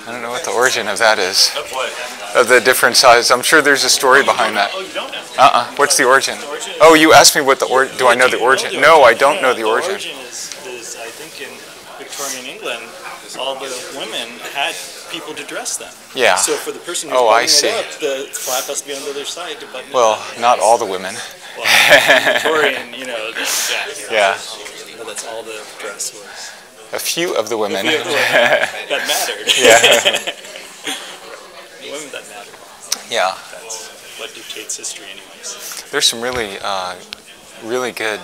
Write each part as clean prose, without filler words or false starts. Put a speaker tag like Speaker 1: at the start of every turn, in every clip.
Speaker 1: I don't know what the origin of that is.
Speaker 2: Of what?
Speaker 1: Of the different size. I'm sure there's a story behind that.
Speaker 2: Oh, you don't know?
Speaker 1: What's the origin?
Speaker 2: The origin
Speaker 1: Oh, you asked me what the origin. Do I know the origin? No, I don't know the origin.
Speaker 2: The origin is, I think, in Victorian England, all the women had people to dress them.
Speaker 1: Yeah.
Speaker 2: So for the person who's
Speaker 1: I
Speaker 2: buttoning
Speaker 1: see.
Speaker 2: it up, the flap has to be on the other side to button it
Speaker 1: Well,
Speaker 2: up.
Speaker 1: not all the women.
Speaker 2: Well, Victorian,
Speaker 1: Yeah.
Speaker 2: But that's all the dress was.
Speaker 1: A few of the women.
Speaker 2: That mattered.
Speaker 1: Yeah.
Speaker 2: The women that mattered.
Speaker 1: Yeah.
Speaker 2: That's what dictates history anyways.
Speaker 1: There's some really, really good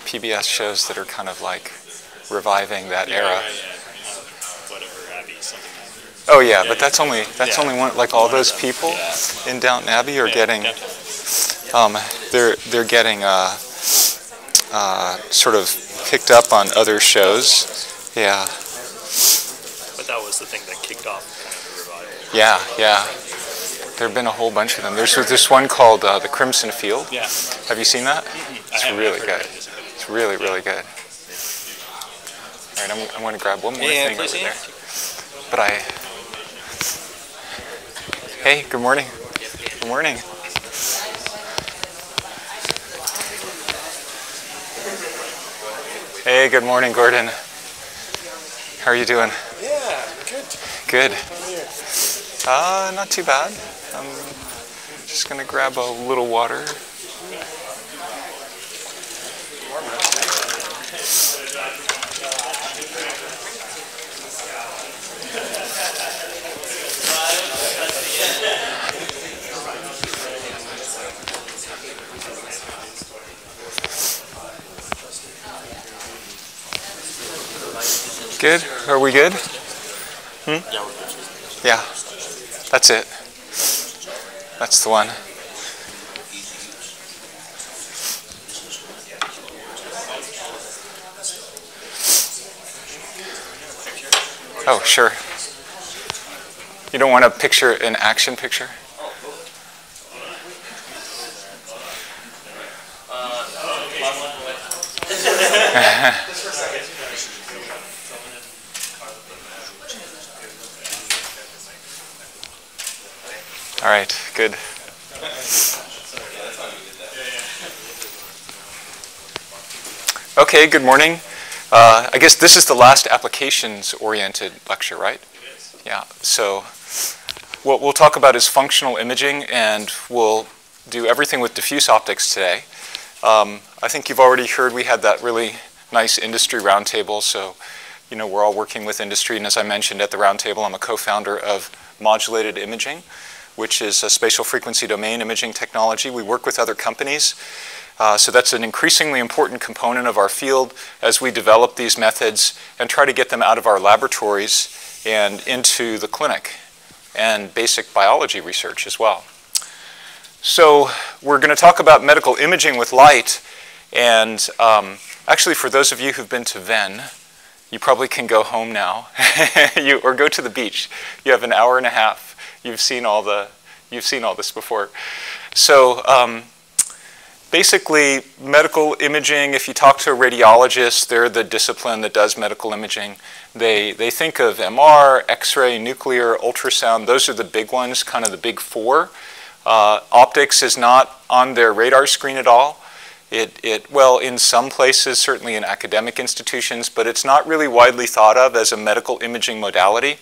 Speaker 1: PBS shows that are kind of like reviving that era.
Speaker 2: Whatever, Abbey, something like that.
Speaker 1: Oh yeah, but that's only one. Like all those people in Downton Abbey are getting, they're getting sort of picked up on other shows. Yeah.
Speaker 2: But that was the thing that kicked off kind of the revival.
Speaker 1: Yeah, yeah. There have been a whole bunch of them. There's this one called The Crimson Field.
Speaker 2: Yeah.
Speaker 1: Have you seen that?
Speaker 2: Mm-hmm.
Speaker 1: It's really good. It's really, really good. All right, I'm going to grab one more thing over there. But hey, good morning. Good morning. Hey, good morning, Gordon. How are you doing?
Speaker 3: Yeah, good.
Speaker 1: Good.
Speaker 3: How are you?
Speaker 1: Not too bad. I'm just going to grab a little water. Good? Are we good?
Speaker 2: Yeah, we're good.
Speaker 1: Yeah. That's it. That's the one. Oh, sure. You don't want a picture, an action picture? All right, good. Okay, good morning. I guess this is the last applications-oriented lecture, right? Yeah, so what we'll talk about is functional imaging, and we'll do everything with diffuse optics today. I think you've already heard we had that really nice industry roundtable, so you know we're all working with industry, and as I mentioned at the roundtable, I'm a co-founder of Modulated Imaging, which is a spatial frequency domain imaging technology. We work with other companies. So that's an increasingly important component of our field as we develop these methods and try to get them out of our laboratories and into the clinic and basic biology research as well. So we're going to talk about medical imaging with light. And actually, for those of you who've been to Venn, you probably can go home now or go to the beach. You have an hour and a half. You've seen all this before. So basically, medical imaging, if you talk to a radiologist, they're the discipline that does medical imaging. They think of MR, X-ray, nuclear, ultrasound. Those are the big ones, kind of the big four. Optics is not on their radar screen at all. Well, in some places, certainly in academic institutions, but it's not really widely thought of as a medical imaging modality.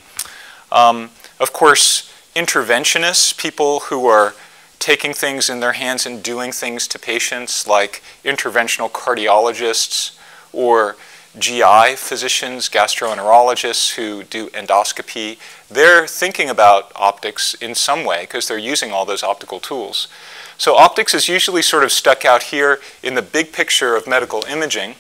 Speaker 1: Of course, interventionists, people who are taking things in their hands and doing things to patients, like interventional cardiologists or GI physicians, gastroenterologists who do endoscopy, they're thinking about optics in some way because they're using all those optical tools. So optics is usually sort of stuck out here in the big picture of medical imaging.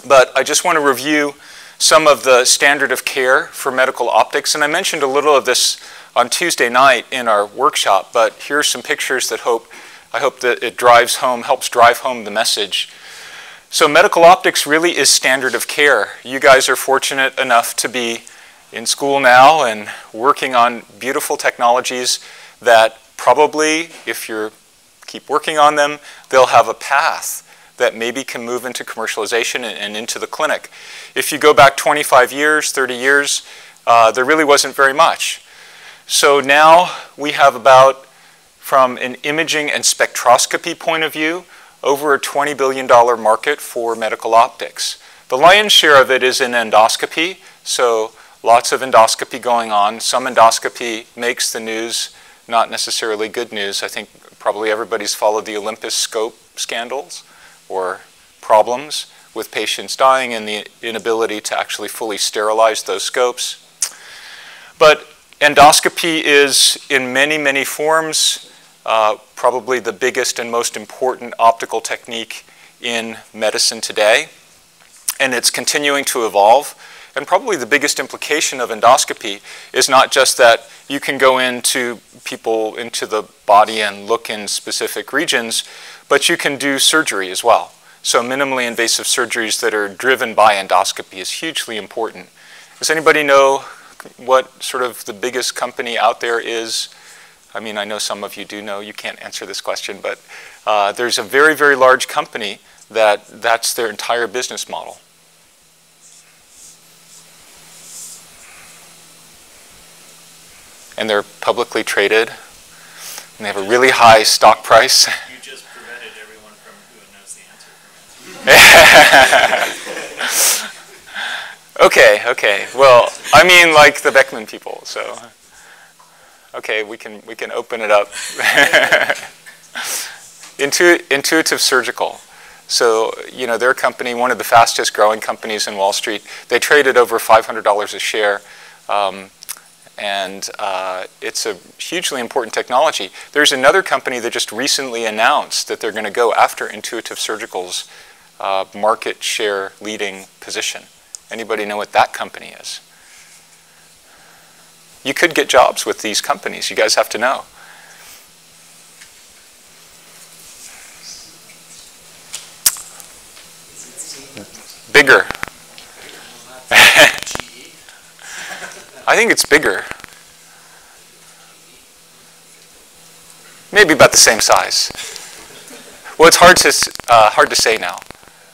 Speaker 1: But I just want to review some of the standard of care for medical optics. And I mentioned a little of this on Tuesday night in our workshop, but here are some pictures that I hope that it helps drive home the message. So medical optics really is standard of care. You guys are fortunate enough to be in school now and working on beautiful technologies that probably, if you keep working on them, they'll have a path that maybe can move into commercialization and into the clinic. If you go back 25 years, 30 years, there really wasn't very much. So now we have about, from an imaging and spectroscopy point of view, over a $20 billion market for medical optics. The lion's share of it is in endoscopy, so lots of endoscopy going on. Some endoscopy makes the news, not necessarily good news. I think probably everybody's followed the Olympus scope scandals or problems with patients dying and the inability to actually fully sterilize those scopes. But endoscopy is, in many, many forms, probably the biggest and most important optical technique in medicine today. And it's continuing to evolve. And probably the biggest implication of endoscopy is not just that you can go into the body and look in specific regions, but you can do surgery as well. So minimally invasive surgeries that are driven by endoscopy is hugely important. Does anybody know what sort of the biggest company out there is? I mean, I know some of you do know. You can't answer this question, but there's a very, very large company that's their entire business model. And they're publicly traded, and they have a really high stock price.
Speaker 2: You just prevented everyone from who knows the answer from answering.
Speaker 1: Okay. Well, I mean, like the Beckman people. So, okay, we can open it up. Intuitive Surgical. So, you know, their company, one of the fastest growing companies in Wall Street, they traded over $500 a share. And it's a hugely important technology. There's another company that just recently announced that they're going to go after Intuitive Surgical's market share leading position. Anybody know what that company is? You could get jobs with these companies. You guys have to know. Bigger. I think it's bigger. Maybe about the same size. Well, it's hard to say now.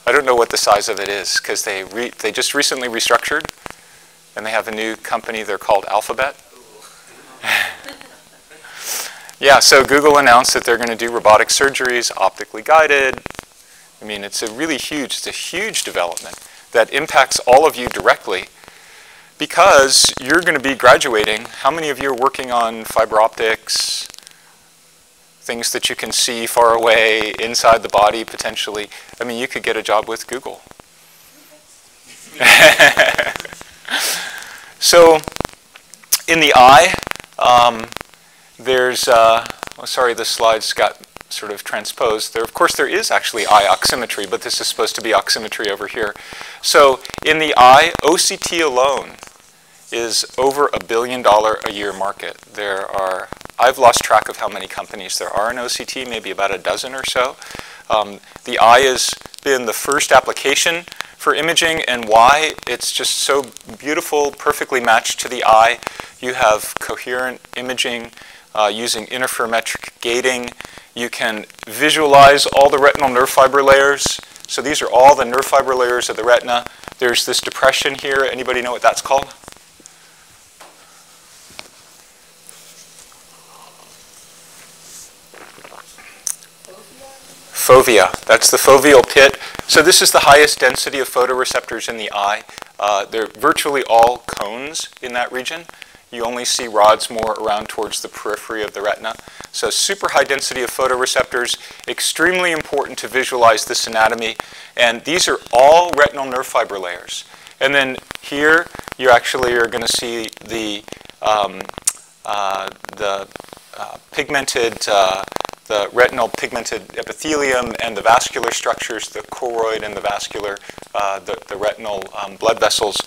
Speaker 1: I don't know what the size of it is because they just recently restructured, and they have a new company. They're called Alphabet. Yeah. So Google announced that they're going to do robotic surgeries, optically guided. I mean, it's a huge development that impacts all of you directly. Because you're going to be graduating, how many of you are working on fiber optics, things that you can see far away, inside the body potentially? I mean, you could get a job with Google. So in the eye, there's, sorry, the slides got sort of transposed. Of course, there is actually eye oximetry, but this is supposed to be oximetry over here. So in the eye, OCT alone is over $1 billion a year market. I've lost track of how many companies there are in OCT, maybe about a dozen or so. The eye has been the first application for imaging, and why? It's just so beautiful, perfectly matched to the eye. You have coherent imaging using interferometric gating. You can visualize all the retinal nerve fiber layers. So these are all the nerve fiber layers of the retina. There's this depression here. Anybody know what that's called? Fovea. That's the foveal pit. So this is the highest density of photoreceptors in the eye. They're virtually all cones in that region. You only see rods more around towards the periphery of the retina. So super high density of photoreceptors, extremely important to visualize this anatomy. And these are all retinal nerve fiber layers. And then here, you actually are going to see the retinal pigmented epithelium and the vascular structures, the choroid and the vascular, the retinal blood vessels.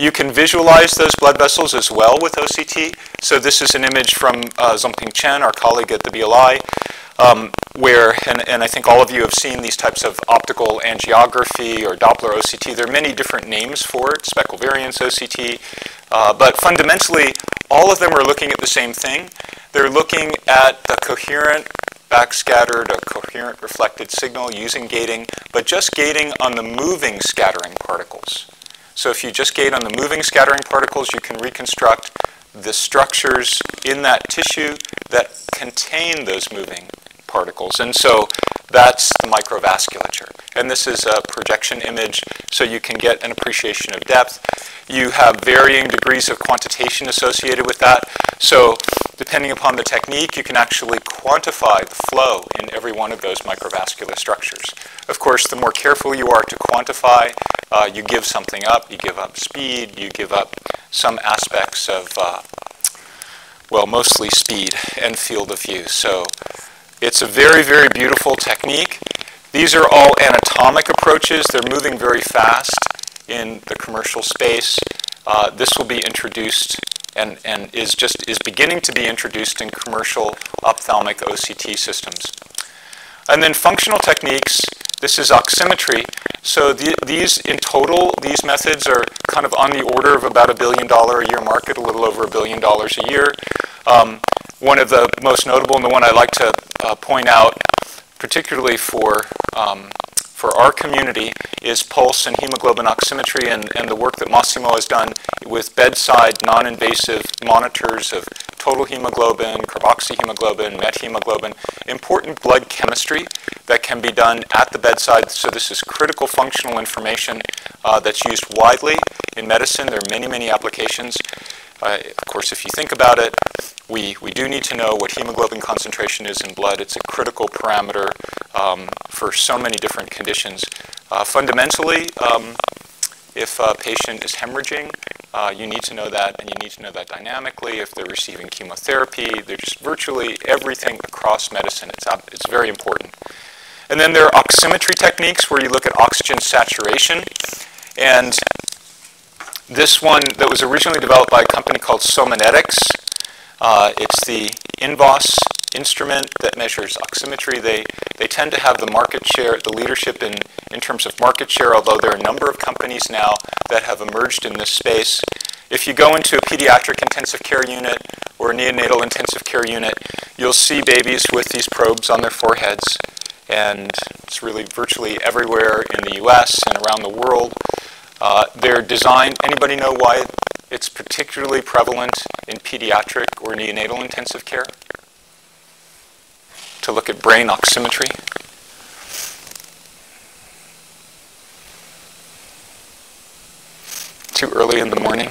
Speaker 1: You can visualize those blood vessels as well with OCT. So this is an image from Zhongping Chen, our colleague at the BLI, where, and I think all of you have seen these types of optical angiography or Doppler OCT. There are many different names for it, speckle variance OCT, but fundamentally, all of them are looking at the same thing. They're looking at the coherent backscattered or coherent reflected signal using gating, but just gating on the moving scattering particles. So if you just gauge on the moving scattering particles, you can reconstruct the structures in that tissue that contain those moving particles. And so that's the microvasculature. And this is a projection image, so you can get an appreciation of depth. You have varying degrees of quantitation associated with that. So depending upon the technique, you can actually quantify the flow in every one of those microvascular structures. Of course, the more careful you are to quantify, you give something up. You give up speed. You give up some aspects of, well, mostly speed and field of view. So it's a very, very beautiful technique. These are all anatomic approaches. They're moving very fast in the commercial space. This will be introduced and is beginning to be introduced in commercial ophthalmic OCT systems. And then functional techniques, this is oximetry. So these, in total, these methods are kind of on the order of about $1 billion a year market, a little over $1 billion a year. One of the most notable, and the one I like to point out, particularly for our community, is pulse and hemoglobin oximetry and the work that Massimo has done with bedside non-invasive monitors of total hemoglobin, carboxyhemoglobin, methemoglobin, important blood chemistry that can be done at the bedside. So this is critical functional information that's used widely in medicine. There are many, many applications. Of course, if you think about it, we do need to know what hemoglobin concentration is in blood. It's a critical parameter for so many different conditions. Fundamentally, if a patient is hemorrhaging, you need to know that, and you need to know that dynamically. If they're receiving chemotherapy, they're just virtually everything across medicine. It's very important. And then there are oximetry techniques where you look at oxygen saturation. And this one that was originally developed by a company called Somanetics. It's the INVOS instrument that measures oximetry. They tend to have the market share, the leadership in terms of market share, although there are a number of companies now that have emerged in this space. If you go into a pediatric intensive care unit or a neonatal intensive care unit, you'll see babies with these probes on their foreheads. And it's really virtually everywhere in the US and around the world. They're designed, anybody know why it's particularly prevalent in pediatric or neonatal intensive care? To look at brain oximetry. Too early in the morning.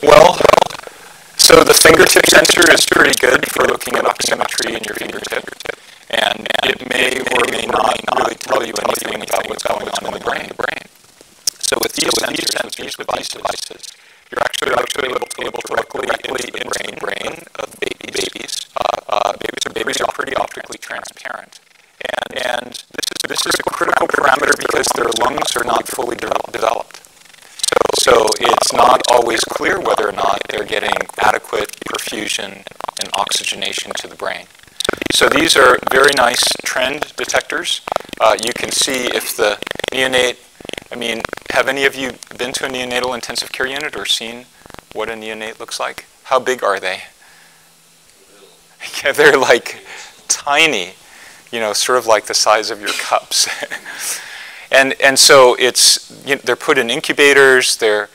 Speaker 1: Well, so the fingertip sensor is pretty good for looking at oximetry in your fingertip. And it may or may not really tell you anything about what's going on in the brain. So with these sensors, with these devices, you're actually able to look directly into the brain of babies. Babies are pretty optically transparent. And this is a critical parameter because their lungs are not fully developed. So it's not always clear whether or not they're getting adequate perfusion and oxygenation to the brain. So these are very nice trend detectors. You can see if the neonate, have any of you been to a neonatal intensive care unit or seen what a neonate looks like? How big are they? Yeah, they're like tiny, sort of like the size of your cups. And so they're put in incubators. There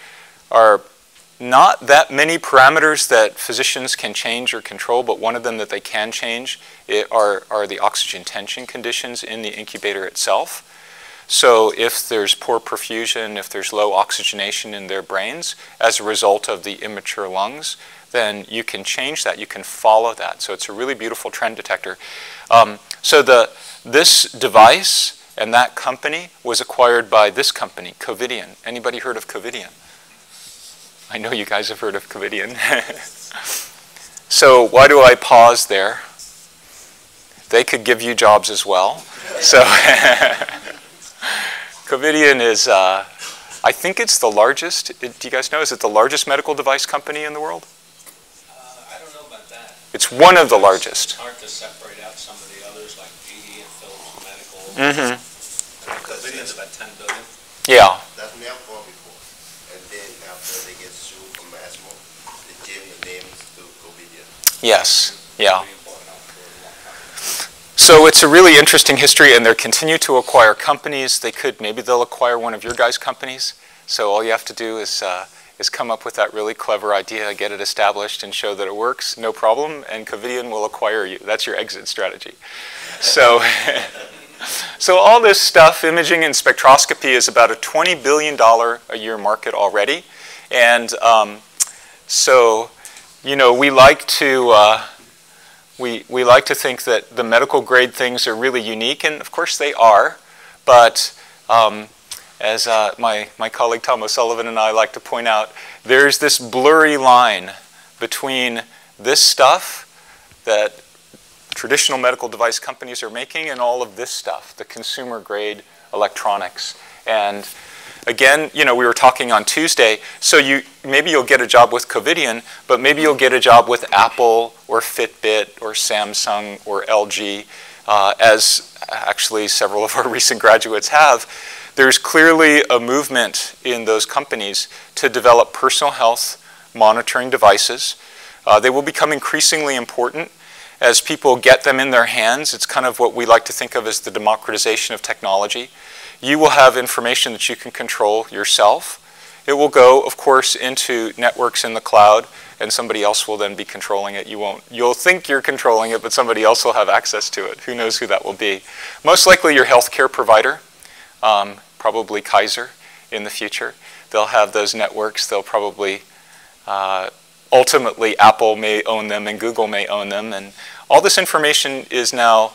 Speaker 1: are not that many parameters that physicians can change or control, but one of them that they can change are the oxygen tension conditions in the incubator itself. So if there's poor perfusion, if there's low oxygenation in their brains as a result of the immature lungs, then you can change that. You can follow that. So it's a really beautiful trend detector. This device and that company was acquired by this company, Covidien. Anybody heard of Covidien? I know you guys have heard of Covidien. So why do I pause there? They could give you jobs as well. So Covidien is, I think it's the largest, do you guys know, is it the largest medical device company in the world?
Speaker 4: I don't know about that.
Speaker 1: It's one of the largest.
Speaker 4: It's hard to separate out some of the others like GE and Philips Medical.
Speaker 1: Mm-hmm.
Speaker 4: Covidien's about 10 billion.
Speaker 1: Yeah.
Speaker 5: That's never gone before. And then after they get sued from Massimo, they change the names to Covidien.
Speaker 1: Yes. Yeah. So it's a really interesting history, and they continue to acquire companies. Maybe they'll acquire one of your guys' companies. So all you have to do is come up with that really clever idea, get it established, and show that it works, no problem, and Covidian will acquire you. That's your exit strategy. So, so all this stuff, imaging and spectroscopy, is about a $20 billion a year market already. And so, you know, we like to think that the medical grade things are really unique, and of course they are. But as my colleague Tom O'Sullivan and I like to point out, there's this blurry line between this stuff that traditional medical device companies are making and all of this stuff, the consumer grade electronics. And again, you know, we were talking on Tuesday, so maybe you'll get a job with Covidian, but maybe you'll get a job with Apple or Fitbit or Samsung or LG, as actually several of our recent graduates have. There's clearly a movement in those companies to develop personal health monitoring devices. They will become increasingly important as people get them in their hands. It's kind of what we like to think of as the democratization of technology. You will have information that you can control yourself. It will go, of course, into networks in the cloud, and somebody else will then be controlling it. You'll think you're controlling it, but somebody else will have access to it. Who knows who that will be? Most likely your healthcare provider, probably Kaiser in the future. They'll have those networks. They'll probably, ultimately, Apple may own them and Google may own them. And all this information is now,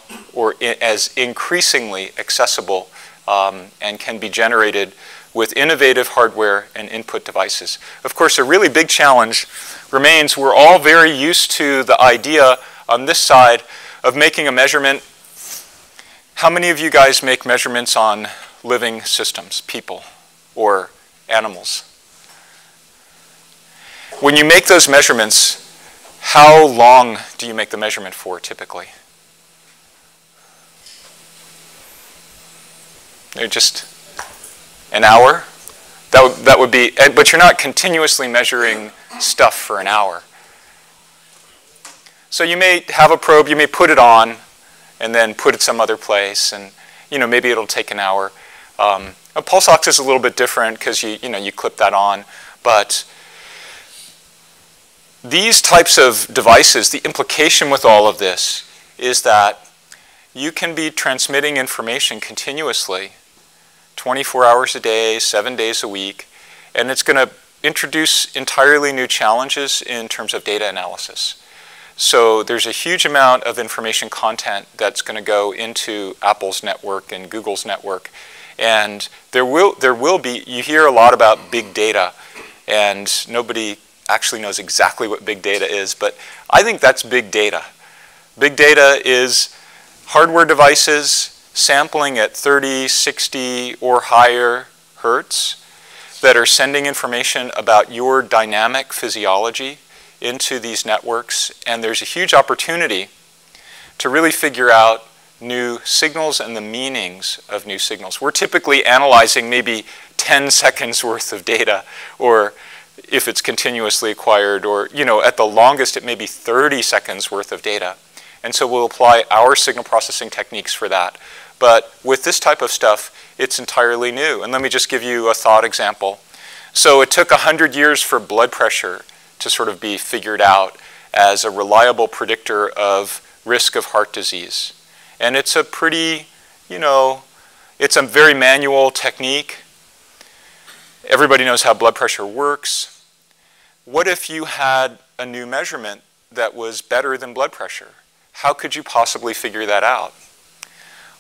Speaker 1: as increasingly accessible and can be generated with innovative hardware and input devices. Of course, a really big challenge remains. We're all very used to the idea on this side of making a measurement. How many of you guys make measurements on living systems, people or animals? When you make those measurements, how long do you make the measurement for typically? They're just an hour? That would be, but you're not continuously measuring stuff for an hour. So you may have a probe, you may put it on, and then put it some other place, and you know, maybe it'll take an hour. A pulse ox is a little bit different because you clip that on, but these types of devices, the implication with all of this is that you can be transmitting information continuously, 24 hours a day, 7 days a week, and it's going to introduce entirely new challenges in terms of data analysis. So there's a huge amount of information content that's going to go into Apple's network and Google's network. And there will be, you hear a lot about big data, and nobody actually knows exactly what big data is, but I think that's big data. Big data is hardware devices sampling at 30, 60, or higher hertz that are sending information about your dynamic physiology into these networks, and there's a huge opportunity to really figure out new signals and the meanings of new signals. We're typically analyzing maybe 10 seconds worth of data, or if it's continuously acquired, or at the longest it may be 30 seconds worth of data. And so we'll apply our signal processing techniques for that. But with this type of stuff, it's entirely new. And let me just give you a thought example. So it took 100 years for blood pressure to sort of be figured out as a reliable predictor of risk of heart disease. And it's a pretty, it's a very manual technique. Everybody knows how blood pressure works. What if you had a new measurement that was better than blood pressure? How could you possibly figure that out?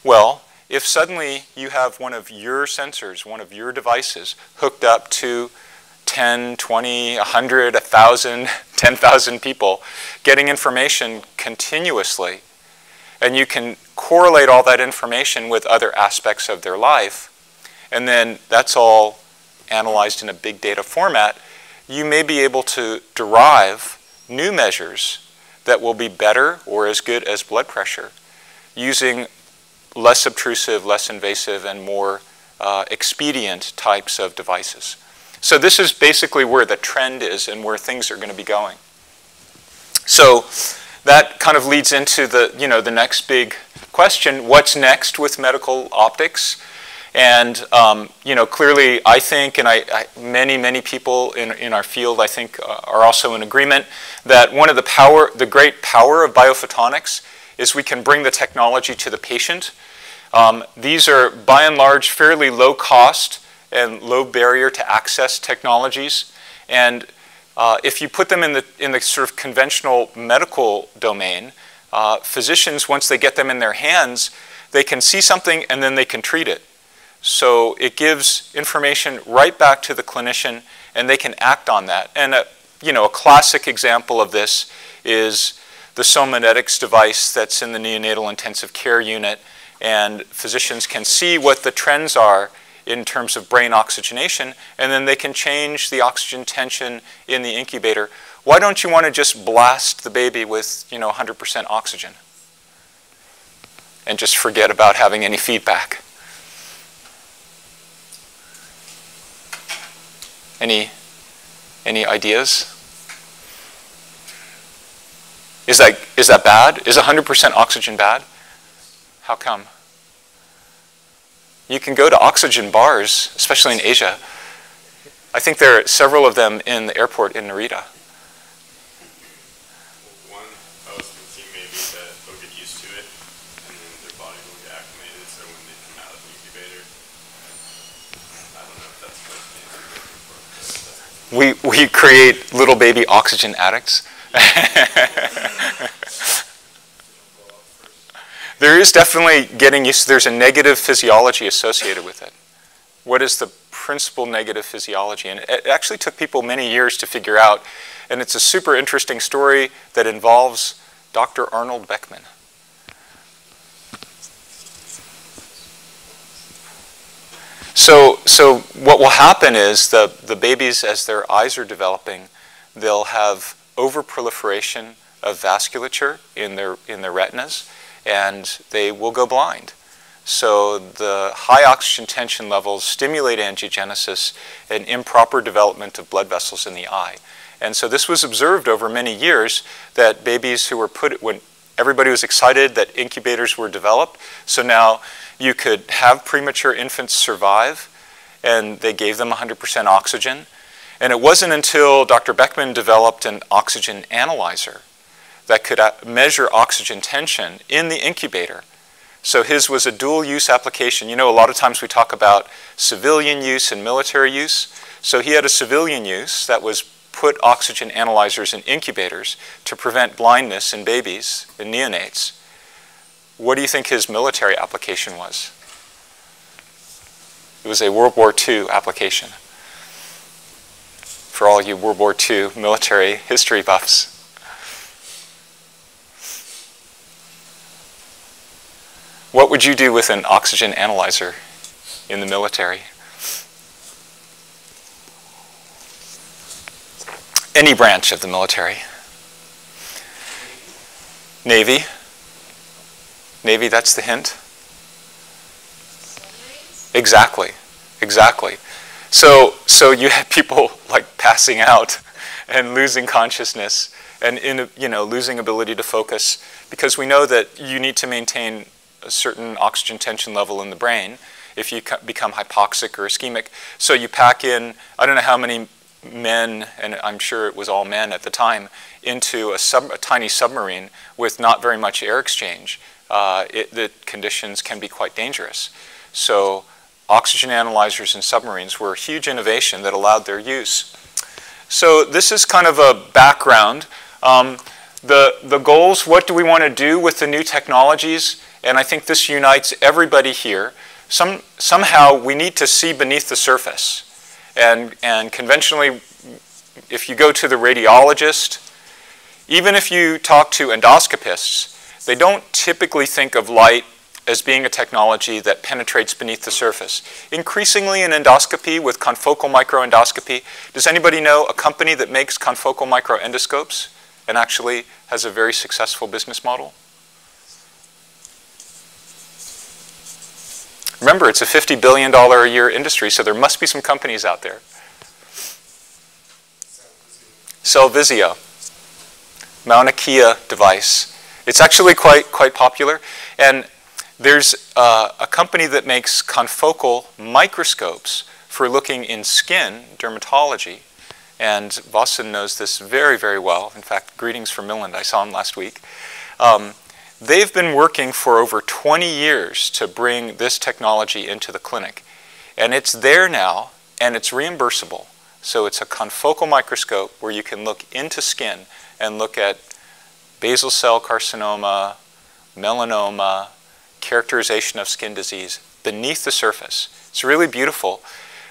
Speaker 1: Well, if suddenly you have one of your sensors, one of your devices, hooked up to 10, 20, 100, 1,000, 10,000 people getting information continuously, and you can correlate all that information with other aspects of their life, and then that's all analyzed in a big data format, you may be able to derive new measures that will be better or as good as blood pressure using less obtrusive, less invasive, and more expedient types of devices. So this is basically where the trend is and where things are going to be going. So that kind of leads into the, the next big question: what's next with medical optics? And clearly, I think, and many people in our field, I think, are also in agreement that one of the great power of biophotonics is we can bring the technology to the patient. These are, by and large, fairly low cost and low barrier to access technologies. And if you put them in the sort of conventional medical domain, physicians, once they get them in their hands, they can see something and then they can treat it. So it gives information right back to the clinician, and they can act on that. And a classic example of this is the Somnetics device that's in the neonatal intensive care unit, and physicians can see what the trends are in terms of brain oxygenation, and then they can change the oxygen tension in the incubator. Why don't you want to just blast the baby with 100% oxygen and just forget about having any feedback? Any ideas? Is that bad? Is 100% oxygen bad? How come? You can go to oxygen bars, especially in Asia. I think there are several of them in the airport in Narita.
Speaker 6: One, I was thinking maybe that they'll get used to it, and then their body will get acclimated, so when they come out of the incubator, I don't know if that's what you're looking for.
Speaker 1: We create little baby oxygen addicts. There is definitely getting used. There's a negative physiology associated with it. What is the principal negative physiology? And it actually took people many years to figure out. And it's a super interesting story that involves Dr. Arnold Beckman. So what will happen is the babies, as their eyes are developing, they'll have overproliferation of vasculature in their retinas, and they will go blind. So the high oxygen tension levels stimulate angiogenesis and improper development of blood vessels in the eye. And so this was observed over many years, that babies who were when everybody was excited that incubators were developed, so now you could have premature infants survive, and they gave them 100% oxygen. And it wasn't until Dr. Beckman developed an oxygen analyzer that could measure oxygen tension in the incubator. So his was a dual-use application. A lot of times we talk about civilian use and military use. So he had a civilian use that was put oxygen analyzers in incubators to prevent blindness in babies, in neonates. What do you think his military application was? It was a World War II application. For all you World War II military history buffs. What would you do with an oxygen analyzer in the military? Any branch of the military. Navy. Navy, that's the hint. Exactly. So you have people like passing out and losing consciousness and losing ability to focus, because we know that you need to maintain a certain oxygen tension level in the brain if you become hypoxic or ischemic. So you pack in, I don't know how many men, and I'm sure it was all men at the time, into a tiny submarine with not very much air exchange. The conditions can be quite dangerous. So oxygen analyzers in submarines were a huge innovation that allowed their use. So this is kind of a background. The goals, what do we want to do with the new technologies? And I think this unites everybody here. Somehow we need to see beneath the surface. And conventionally, if you go to the radiologist, even if you talk to endoscopists, they don't typically think of light as being a technology that penetrates beneath the surface. Increasingly in endoscopy with confocal microendoscopy, does anybody know a company that makes confocal microendoscopes and actually has a very successful business model? Remember, it's a $50 billion a year industry, so there must be some companies out there. Cellvizio. Mauna Kea device. It's actually quite popular. And there's a company that makes confocal microscopes for looking in skin, dermatology. And Vossen knows this very, very well. In fact, greetings from Milland. I saw him last week. They've been working for over 20 years to bring this technology into the clinic. And it's there now, and it's reimbursable. So it's a confocal microscope where you can look into skin and look at basal cell carcinoma, melanoma, characterization of skin disease beneath the surface. It's really beautiful.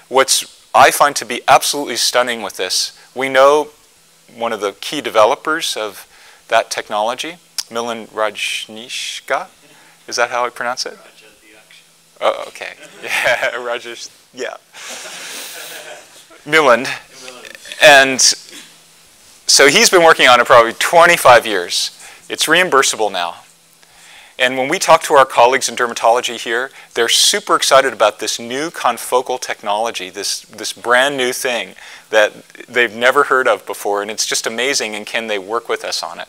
Speaker 1: What I find to be absolutely stunning with this, we know one of the key developers of that technology, Milan Rajnishka. Is that how I pronounce it? Oh, okay. Yeah, Rajesh, yeah. Milan. And so he's been working on it probably 25 years. It's reimbursable now. And when we talk to our colleagues in dermatology here, they're super excited about this new confocal technology, this brand new thing that they've never heard of before. And it's just amazing, and can they work with us on it?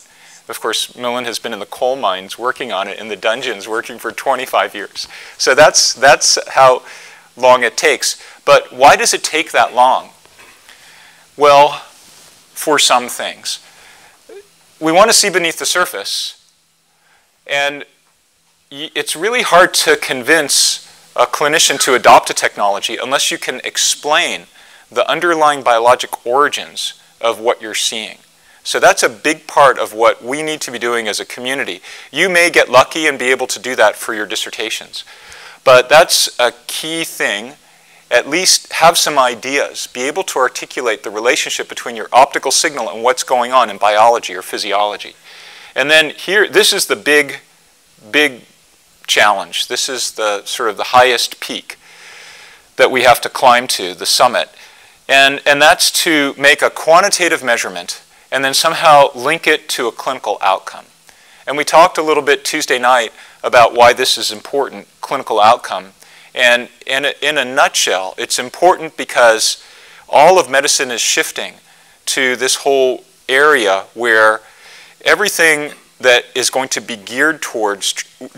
Speaker 1: Of course, Milan has been in the coal mines working on it, in the dungeons working for 25 years. So that's how long it takes. But why does it take that long? Well, for some things. We want to see beneath the surface, and it's really hard to convince a clinician to adopt a technology unless you can explain the underlying biologic origins of what you're seeing. So that's a big part of what we need to be doing as a community. You may get lucky and be able to do that for your dissertations, but that's a key thing. At least have some ideas, be able to articulate the relationship between your optical signal and what's going on in biology or physiology. And then here, this is the big challenge. This is the sort of the highest peak that we have to climb to, the summit. And that's to make a quantitative measurement and then somehow link it to a clinical outcome. And we talked a little bit Tuesday night about why this is important, clinical outcome. And in a nutshell, it's important because all of medicine is shifting to this whole area where everything that is going to be geared towards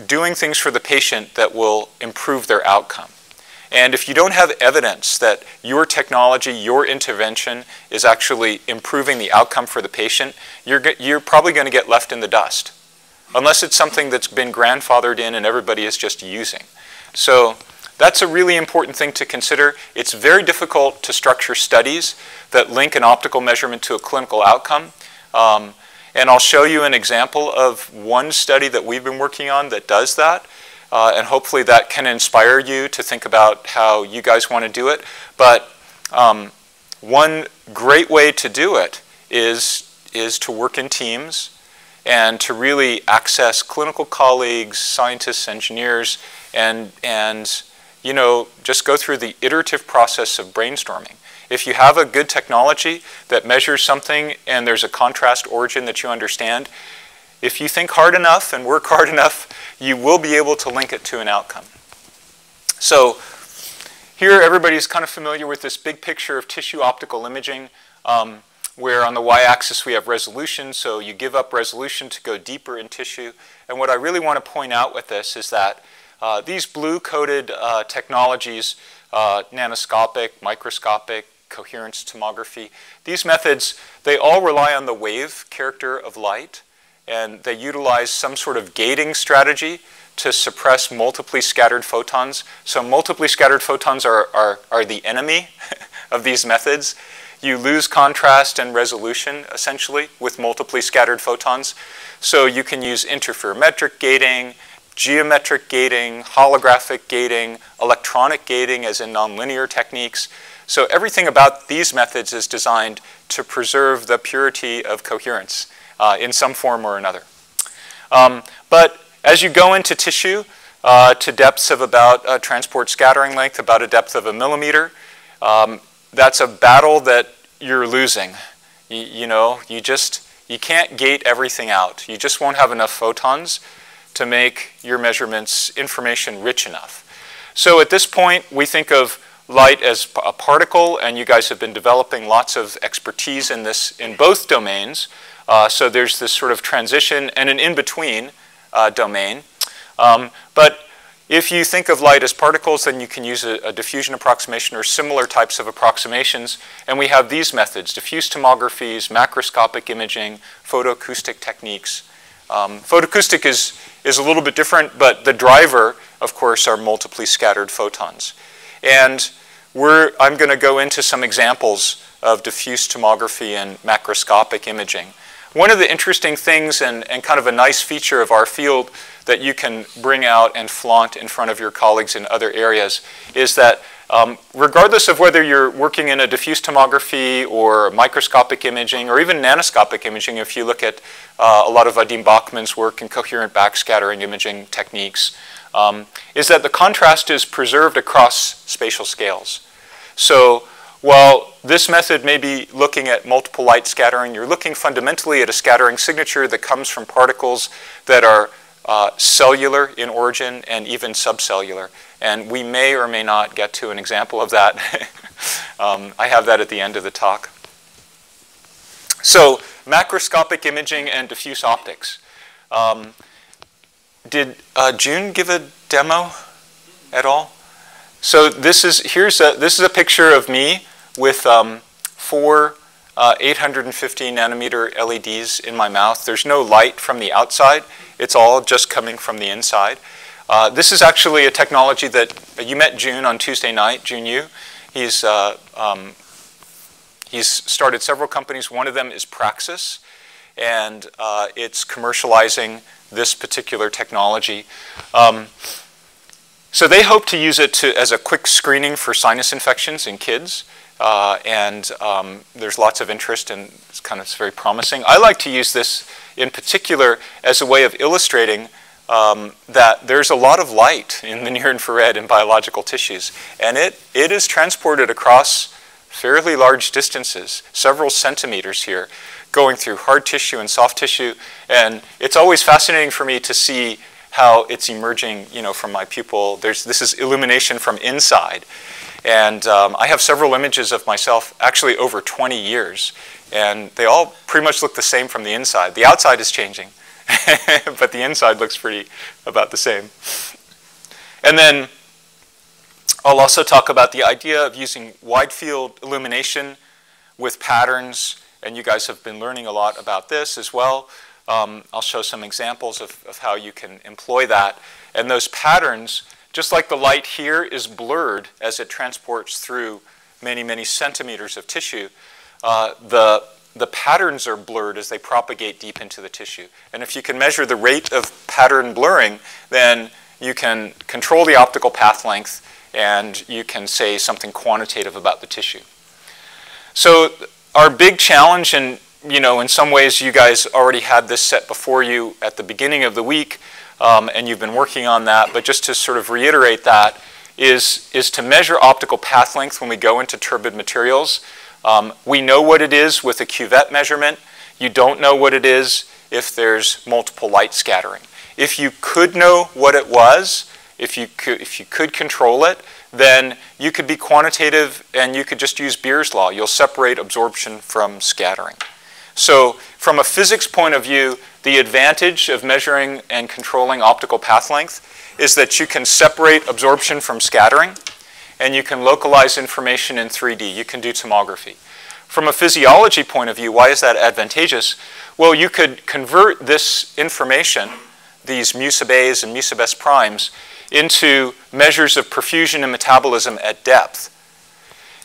Speaker 1: doing things for the patient that will improve their outcome. And if you don't have evidence that your technology, your intervention is actually improving the outcome for the patient, you're probably going to get left in the dust, unless it's something that's been grandfathered in and everybody is just using. So that's a really important thing to consider. It's very difficult to structure studies that link an optical measurement to a clinical outcome. And I'll show you an example of one study that we've been working on that does that. And hopefully that can inspire you to think about how you guys want to do it. But one great way to do it is to work in teams and to really access clinical colleagues, scientists, engineers, and you know, just go through the iterative process of brainstorming. If you have a good technology that measures something and there's a contrast origin that you understand, if you think hard enough and work hard enough, you will be able to link it to an outcome. So here everybody's kind of familiar with this big picture of tissue optical imaging, where on the y-axis we have resolution, so you give up resolution to go deeper in tissue. And what I really want to point out with this is that these blue-coded technologies, nanoscopic, microscopic, coherence tomography, these methods, they all rely on the wave character of light, and they utilize some sort of gating strategy to suppress multiply scattered photons. So multiply scattered photons are the enemy of these methods. You lose contrast and resolution, essentially, with multiply scattered photons. So you can use interferometric gating, geometric gating, holographic gating, electronic gating as in nonlinear techniques. So everything about these methods is designed to preserve the purity of coherence in some form or another. But as you go into tissue to depths of about transport scattering length, about a depth of 1 millimeter, that's a battle that you're losing. You know, you can't gate everything out. You just won't have enough photons to make your measurements information rich enough. So at this point, we think of light as a particle, and you guys have been developing lots of expertise in this in both domains. So there's this sort of transition and an in-between domain. But if you think of light as particles, then you can use a diffusion approximation or similar types of approximations. And we have these methods: diffuse tomographies, macroscopic imaging, photoacoustic techniques. Photoacoustic is a little bit different, but the driver, of course, are multiply scattered photons. And I'm going to go into some examples of diffuse tomography and macroscopic imaging. One of the interesting things and kind of a nice feature of our field that you can bring out and flaunt in front of your colleagues in other areas is that regardless of whether you're working in a diffuse tomography or microscopic imaging or even nanoscopic imaging, if you look at a lot of Vadim Bachman's work in coherent backscattering imaging techniques, is that the contrast is preserved across spatial scales. So while this method may be looking at multiple light scattering, you're looking fundamentally at a scattering signature that comes from particles that are cellular in origin and even subcellular. And we may or may not get to an example of that. I have that at the end of the talk. So macroscopic imaging and diffuse optics. Did June give a demo at all? So this is a picture of me with 4 850 nanometer LEDs in my mouth. There's no light from the outside. It's all just coming from the inside. This is actually a technology that you met June on Tuesday night, June Yu. He's started several companies. One of them is Praxis, and it's commercializing this particular technology. So they hope to use it as a quick screening for sinus infections in kids. There's lots of interest, and it's very promising. I like to use this in particular as a way of illustrating that there's a lot of light in the near infrared in biological tissues, and it is transported across fairly large distances, several centimeters here, going through hard tissue and soft tissue. And it's always fascinating for me to see how it's emerging, from my pupil. This is illumination from inside. And I have several images of myself, actually over 20 years, and they all pretty much look the same from the inside. The outside is changing, but the inside looks pretty about the same. And then I'll also talk about the idea of using wide field illumination with patterns, and you guys have been learning a lot about this as well. I'll show some examples of how you can employ that. And those patterns, just like the light here is blurred as it transports through many, many centimeters of tissue, the patterns are blurred as they propagate deep into the tissue. And if you can measure the rate of pattern blurring, then you can control the optical path length, and you can say something quantitative about the tissue. So our big challenge, and in some ways you guys already had this set before you at the beginning of the week, and you've been working on that, but just to sort of reiterate that, is to measure optical path length when we go into turbid materials. We know what it is with a cuvette measurement. You don't know what it is if there's multiple light scattering. If you could know what it was, if you could control it, then you could be quantitative and you could just use Beer's law. You'll separate absorption from scattering. So from a physics point of view, the advantage of measuring and controlling optical path length is that you can separate absorption from scattering, and you can localize information in 3D. You can do tomography. From a physiology point of view, why is that advantageous? Well, you could convert this information, these mu sub a's and mu sub s primes, into measures of perfusion and metabolism at depth.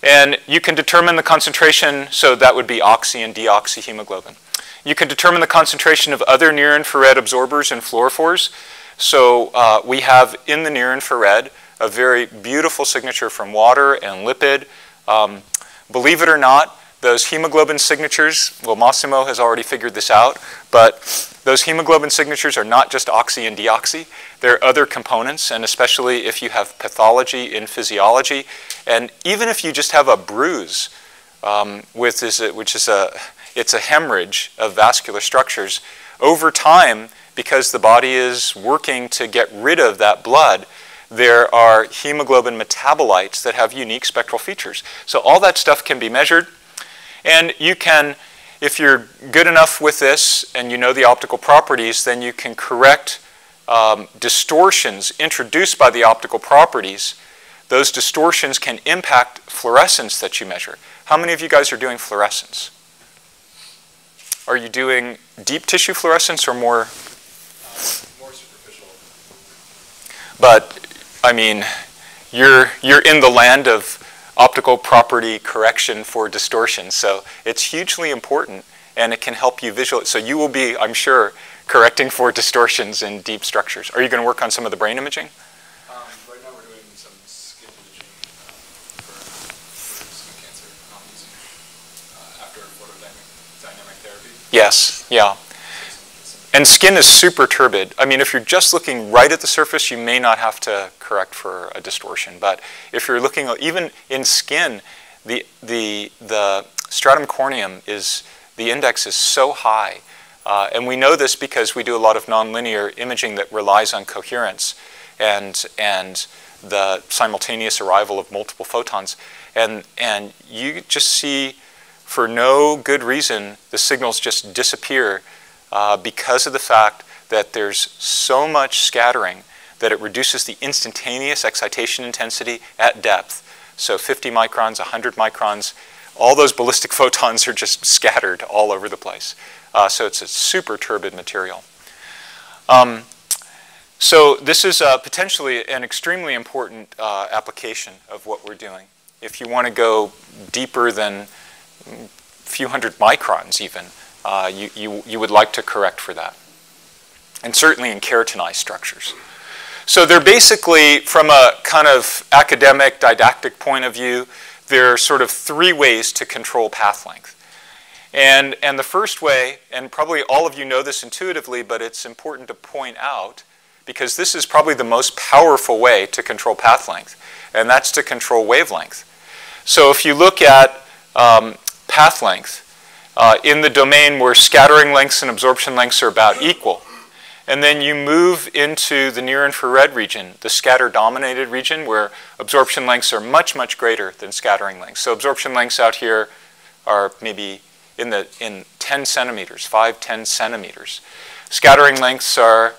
Speaker 1: And you can determine the concentration, so that would be oxy and deoxyhemoglobin. You can determine the concentration of other near-infrared absorbers and fluorophores. So we have in the near-infrared a very beautiful signature from water and lipid. Believe it or not, those hemoglobin signatures, well, Massimo has already figured this out, but those hemoglobin signatures are not just oxy and deoxy. There are other components, and especially if you have pathology in physiology, and even if you just have a bruise, it's a hemorrhage of vascular structures, over time, because the body is working to get rid of that blood, there are hemoglobin metabolites that have unique spectral features. So all that stuff can be measured. And you can, if you're good enough with this and you know the optical properties, then you can correct distortions introduced by the optical properties. Those distortions can impact fluorescence that you measure. How many of you guys are doing fluorescence? Are you doing deep tissue fluorescence or more?
Speaker 6: More superficial.
Speaker 1: But, I mean, you're in the land of optical property correction for distortion. So it's hugely important, and it can help you visualize. So you will be, I'm sure, correcting for distortions in deep structures. Are you going to work on some of the brain imaging?
Speaker 6: Right now we're doing some skin imaging for skin cancer using after photodynamic therapy.
Speaker 1: Yes, yeah. And skin is super turbid. I mean, if you're just looking right at the surface, you may not have to correct for a distortion. But if you're looking, even in skin, the stratum corneum the index is so high. And we know this because we do a lot of nonlinear imaging that relies on coherence and the simultaneous arrival of multiple photons. And you just see, for no good reason, the signals just disappear because of the fact that there's so much scattering that it reduces the instantaneous excitation intensity at depth. So 50 microns, 100 microns, all those ballistic photons are just scattered all over the place. So it's a super turbid material. So this is potentially an extremely important application of what we're doing. If you want to go deeper than a few hundred microns even, you would like to correct for that. And certainly in keratinized structures. So they're basically, from a kind of academic, didactic point of view, there are sort of three ways to control path length. And the first way, and probably all of you know this intuitively, but it's important to point out, because this is probably the most powerful way to control path length, and that's to control wavelength. So if you look at path length, in the domain where scattering lengths and absorption lengths are about equal, and then you move into the near-infrared region, the scatter-dominated region, where absorption lengths are much, much greater than scattering lengths. So absorption lengths out here are maybe in 10 centimeters, 5, 10 centimeters. Scattering lengths are,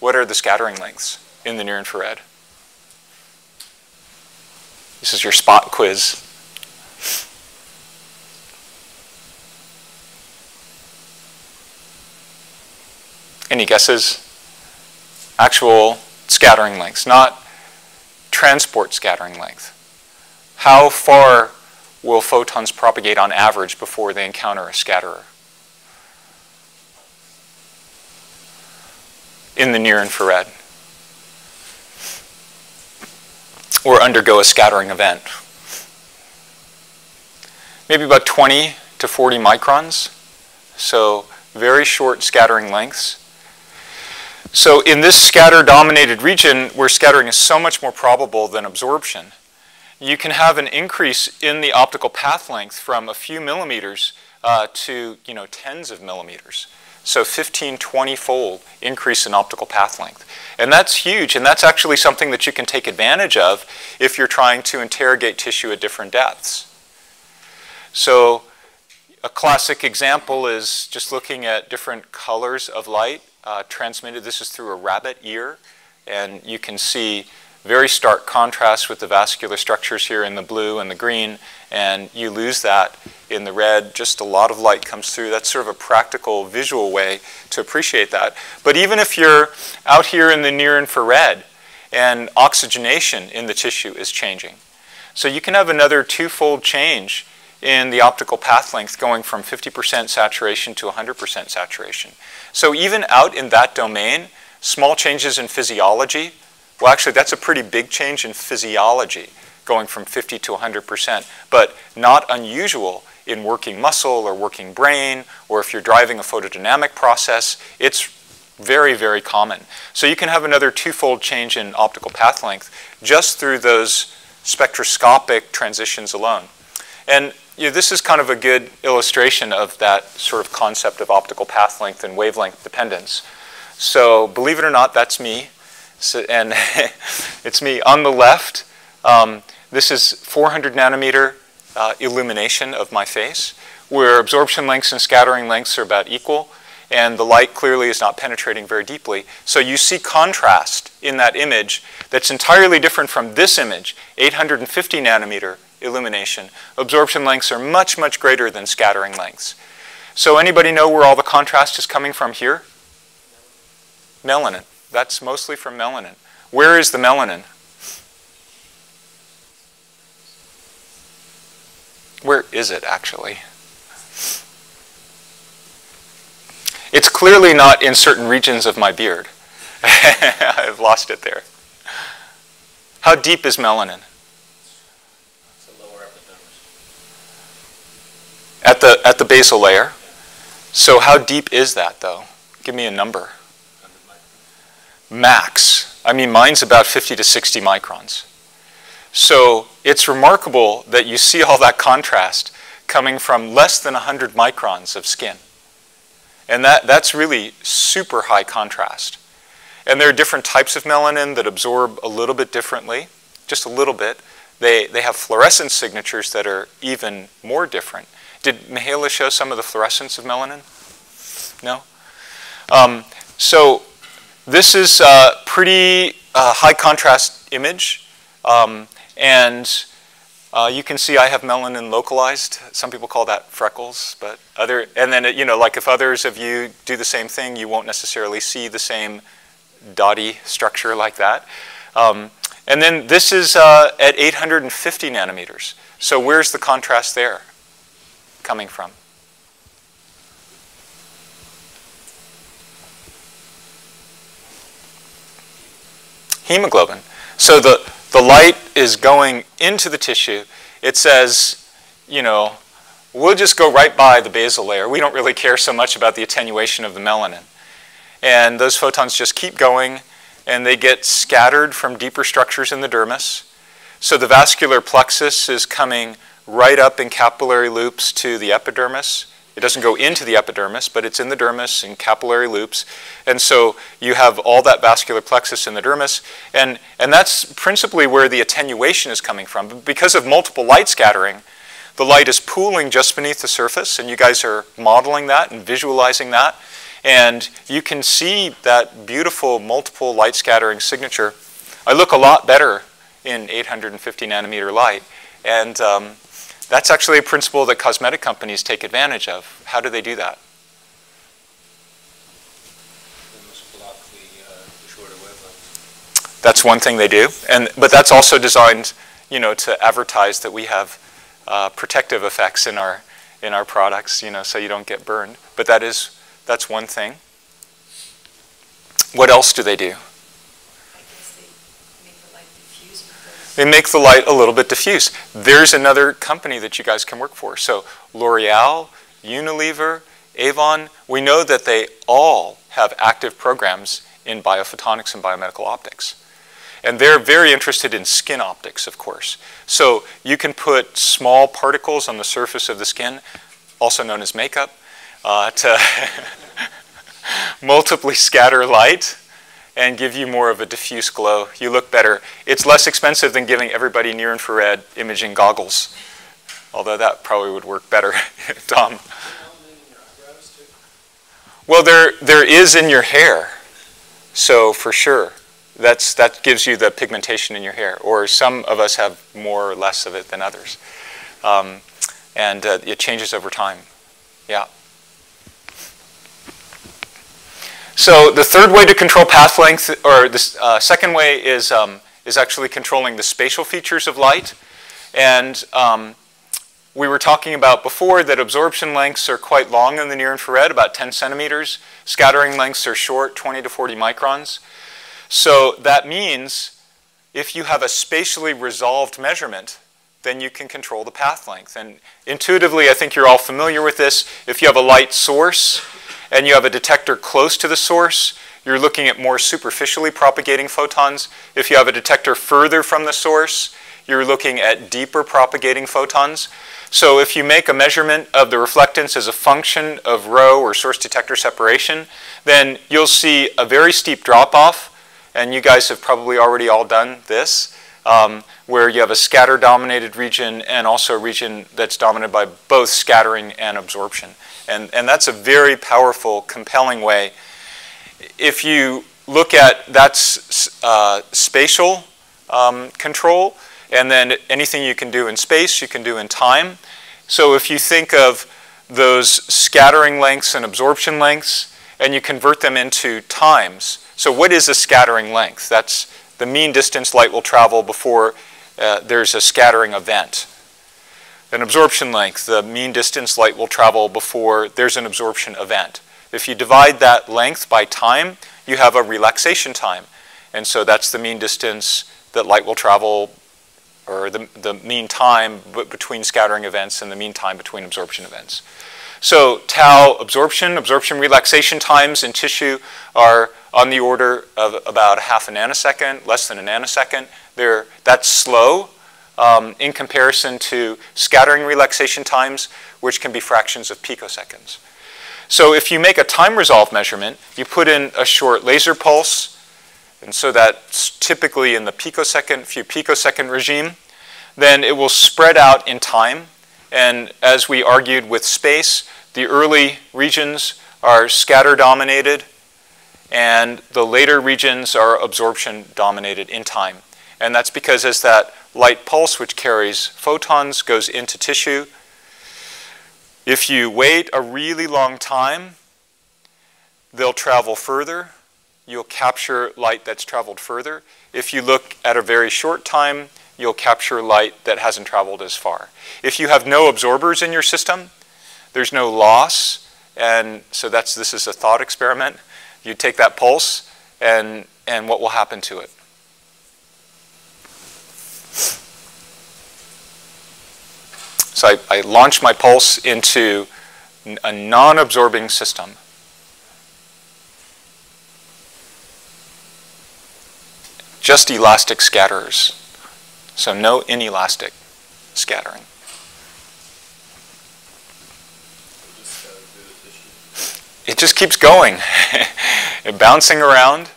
Speaker 1: what are the scattering lengths in the near-infrared? This is your spot quiz. Any guesses? Actual scattering lengths, not transport scattering length. How far will photons propagate on average before they encounter a scatterer? In the near-infrared. Or undergo a scattering event. Maybe about 20 to 40 microns. So very short scattering lengths. So in this scatter-dominated region, where scattering is so much more probable than absorption, you can have an increase in the optical path length from a few millimeters to tens of millimeters. So 15, 20-fold increase in optical path length. And that's huge, and that's actually something that you can take advantage of if you're trying to interrogate tissue at different depths. So a classic example is just looking at different colors of light transmitted. This is through a rabbit ear, and you can see very stark contrast with the vascular structures here in the blue and the green, and you lose that in the red. Just a lot of light comes through. That's sort of a practical visual way to appreciate that. But even if you're out here in the near infrared and oxygenation in the tissue is changing, so you can have another twofold change in the optical path length going from 50% saturation to 100% saturation. So even out in that domain, small changes in physiology, well actually that's a pretty big change in physiology going from 50 to 100%, but not unusual in working muscle or working brain, or if you're driving a photodynamic process, it's very, very common. So you can have another twofold change in optical path length just through those spectroscopic transitions alone. And this is kind of a good illustration of that sort of concept of optical path length and wavelength dependence. So believe it or not, that's me. So, and it's me. On the left, this is 400 nanometer illumination of my face, where absorption lengths and scattering lengths are about equal, and the light clearly is not penetrating very deeply. So you see contrast in that image that's entirely different from this image, 850 nanometer illumination. Absorption lengths are much, much greater than scattering lengths. So anybody know where all the contrast is coming from here? Melanin. That's mostly from melanin. Where is the melanin? Where is it, actually? It's clearly not in certain regions of my beard. I've lost it there. How deep is melanin?
Speaker 4: It's the lower epidermis.
Speaker 1: At the basal layer? So how deep is that, though? Give me a number. Max. I mean, mine's about 50 to 60 microns. So it's remarkable that you see all that contrast coming from less than 100 microns of skin. And that's really super high contrast. And there are different types of melanin that absorb a little bit differently, just a little bit. They have fluorescence signatures that are even more different. Did Mihaela show some of the fluorescence of melanin? No? So this is a pretty high contrast image. And you can see I have melanin localized. Some people call that freckles, but and then, you know, like if others of you do the same thing, you won't necessarily see the same dotty structure like that. And then this is at 850 nanometers. So where's the contrast there coming from? Hemoglobin. So the light is going into the tissue. It says, you know, we'll just go right by the basal layer. We don't really care so much about the attenuation of the melanin. And those photons just keep going, and they get scattered from deeper structures in the dermis. So the vascular plexus is coming right up in capillary loops to the epidermis. It doesn't go into the epidermis, but it's in the dermis in capillary loops. And so you have all that vascular plexus in the dermis. And that's principally where the attenuation is coming from. But because of multiple light scattering, the light is pooling just beneath the surface. And you guys are modeling that and visualizing that. And you can see that beautiful multiple light scattering signature. I look a lot better in 850 nanometer light. And that's actually a principle that cosmetic companies take advantage of. How do they do that?
Speaker 4: They must block the shorter wavelength.
Speaker 1: That's one thing they do. But that's also designed, you know, to advertise that we have protective effects in our products, you know, so you don't get burned. But that's one thing. What else do they do? They make the light a little bit diffuse. There's another company that you guys can work for. So L'Oreal, Unilever, Avon, we know that they all have active programs in biophotonics and biomedical optics. And they're very interested in skin optics, of course. So you can put small particles on the surface of the skin, also known as makeup, to multiply scatter light and give you more of a diffuse glow. You look better. It's less expensive than giving everybody near-infrared imaging goggles, although that probably would work better. Tom? Well, there is in your hair, so for sure. That gives you the pigmentation in your hair, or some of us have more or less of it than others. And it changes over time. Yeah. So the third way to control path length, or the second way is actually controlling the spatial features of light. And we were talking about before that absorption lengths are quite long in the near-infrared, about 10 centimeters. Scattering lengths are short, 20 to 40 microns. So that means if you have a spatially resolved measurement, then you can control the path length. And intuitively, I think you're all familiar with this. If you have a light source, and you have a detector close to the source, you're looking at more superficially propagating photons. If you have a detector further from the source, you're looking at deeper propagating photons. So if you make a measurement of the reflectance as a function of rho or source detector separation, then you'll see a very steep drop-off and you guys have probably already all done this, where you have a scatter-dominated region and also a region that's dominated by both scattering and absorption. And that's a very powerful, compelling way. If you look at that's spatial control, and then anything you can do in space, you can do in time. So if you think of those scattering lengths and absorption lengths, and you convert them into times. So what is a scattering length? That's the mean distance light will travel before there's a scattering event. An absorption length, the mean distance light will travel before there's an absorption event. If you divide that length by time, you have a relaxation time. And so that's the mean distance that light will travel, or the mean time between scattering events and the mean time between absorption events. So tau absorption relaxation times in tissue are on the order of about half a nanosecond, less than a nanosecond. That's slow in comparison to scattering relaxation times, which can be fractions of picoseconds. So if you make a time-resolved measurement, you put in a short laser pulse, and so that's typically in the few picosecond regime, then it will spread out in time. And as we argued with space, the early regions are scatter-dominated, and the later regions are absorption-dominated in time. And that's because as that light pulse, which carries photons, goes into tissue, if you wait a really long time, they'll travel further. You'll capture light that's traveled further. If you look at a very short time, you'll capture light that hasn't traveled as far. If you have no absorbers in your system, there's no loss. And so this is a thought experiment. You take that pulse, and what will happen to it? So I launch my pulse into a non-absorbing system. Just elastic scatterers. So no inelastic scattering. It just keeps going, bouncing around.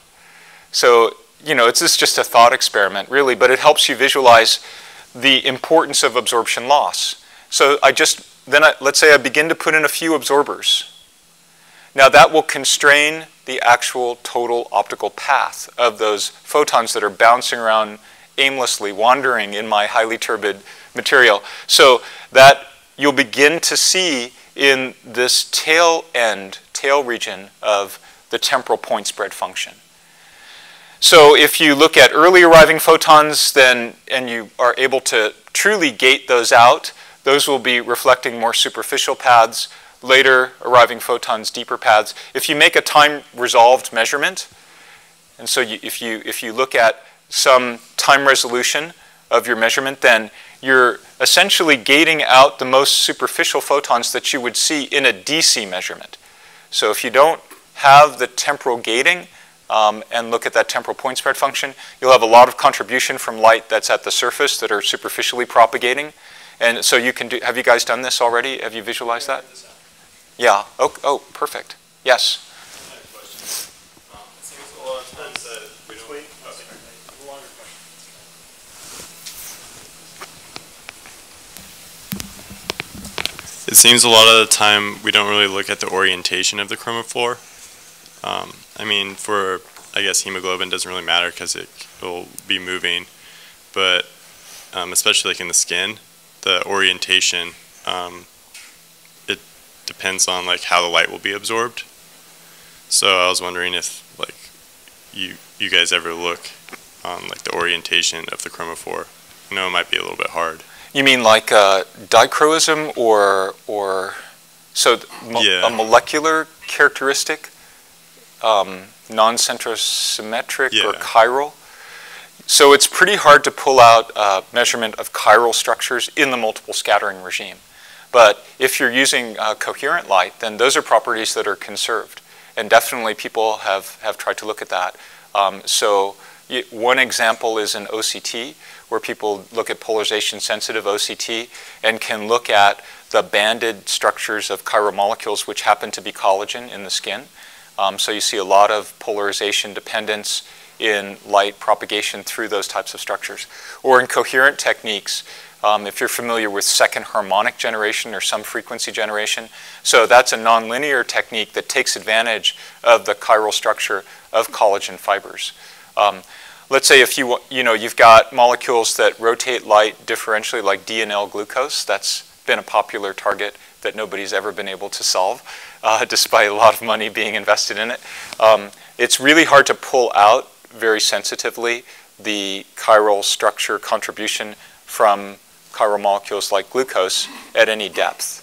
Speaker 1: So, it's just a thought experiment, really, but it helps you visualize the importance of absorption loss. So let's say I begin to put in a few absorbers. Now that will constrain the actual total optical path of those photons that are bouncing around aimlessly, wandering in my highly turbid material. So that you'll begin to see in this tail region of the temporal point spread function. So if you look at early arriving photons, and you are able to truly gate those out, those will be reflecting more superficial paths. Later arriving photons, deeper paths. If you make a time-resolved measurement, and so if you look at some time resolution of your measurement, then you're essentially gating out the most superficial photons that you would see in a DC measurement. So if you don't have the temporal gating and look at that temporal point spread function, you'll have a lot of contribution from light that's at the surface that are superficially propagating. And so you can do, have you guys done this already? Have you visualized that? Yeah. Oh, perfect. Yes.
Speaker 6: I have a question. It seems a lot of times that we don't. It seems a lot of the time we don't really look at the orientation of the chromophore. I mean, I guess hemoglobin doesn't really matter because it will be moving, but especially like in the skin, the orientation, it depends on like how the light will be absorbed. So I was wondering if like you guys ever look on like the orientation of the chromophore. I know it might be a little bit hard. You mean like dichroism or so
Speaker 1: a molecular characteristic, non-centrosymmetric or chiral? So it's pretty hard to pull out a measurement of chiral structures in the multiple scattering regime. But if you're using coherent light, then those are properties that are conserved. And definitely people have tried to look at that. One example is an OCT, where people look at polarization-sensitive OCT and can look at the banded structures of chiral molecules, which happen to be collagen in the skin. So you see a lot of polarization dependence in light propagation through those types of structures. Or in coherent techniques, if you're familiar with second harmonic generation or some frequency generation. So that's a nonlinear technique that takes advantage of the chiral structure of collagen fibers. Let's say if you've got molecules that rotate light differentially, like D and L glucose. That's been a popular target that nobody's ever been able to solve, despite a lot of money being invested in it. It's really hard to pull out very sensitively the chiral structure contribution from chiral molecules like glucose at any depth.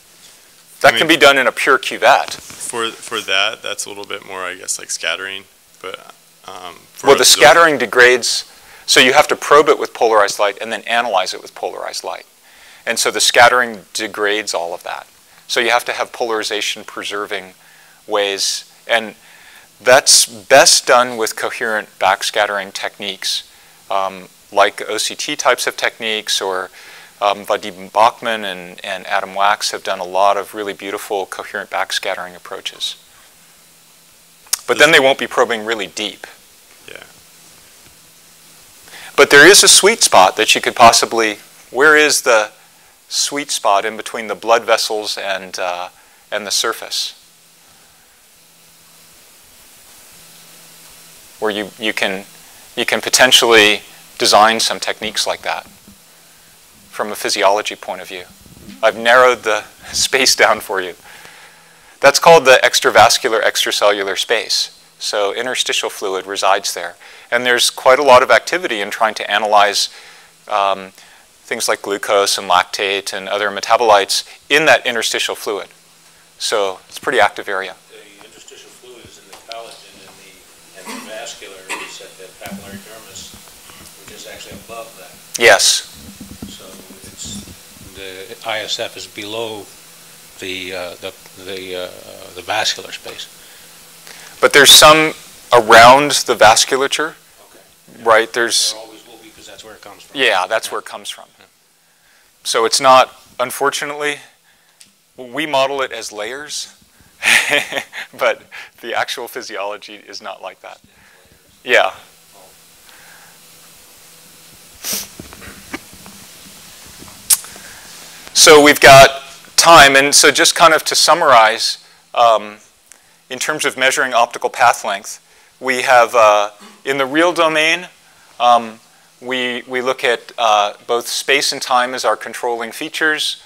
Speaker 1: That can be done in a pure cuvette.
Speaker 6: For that, that's a little bit more, I guess, like scattering. But
Speaker 1: well, the scattering degrades, so you have to probe it with polarized light and then analyze it with polarized light. And so the scattering degrades all of that. So you have to have polarization preserving ways. And that's best done with coherent backscattering techniques, like OCT types of techniques, or Vadim Bachman and Adam Wax have done a lot of really beautiful coherent backscattering approaches. But then they won't be probing really deep.
Speaker 6: Yeah.
Speaker 1: But there is a sweet spot that you could possibly, where is the sweet spot in between the blood vessels and the surface, where you can potentially design some techniques like that from a physiology point of view. I've narrowed the space down for you. That's called the extravascular extracellular space. So interstitial fluid resides there. And there's quite a lot of activity in trying to analyze things like glucose and lactate and other metabolites in that interstitial fluid. So it's a pretty active area.
Speaker 4: The interstitial fluid is in the collagen, and the vascular is at the papillary dermis, which is actually above that.
Speaker 1: Yes.
Speaker 4: So it's the ISF is below the vascular space.
Speaker 1: But there's some around the vasculature,
Speaker 4: Okay.
Speaker 1: right? There's.
Speaker 4: There always will be, because that's where it comes from.
Speaker 1: Yeah, that's where it comes from. So it's not, unfortunately, we model it as layers, but the actual physiology is not like that. Yeah. So we've got time, and so just kind of to summarize, in terms of measuring optical path length, we have, in the real domain, we look at both space and time as our controlling features.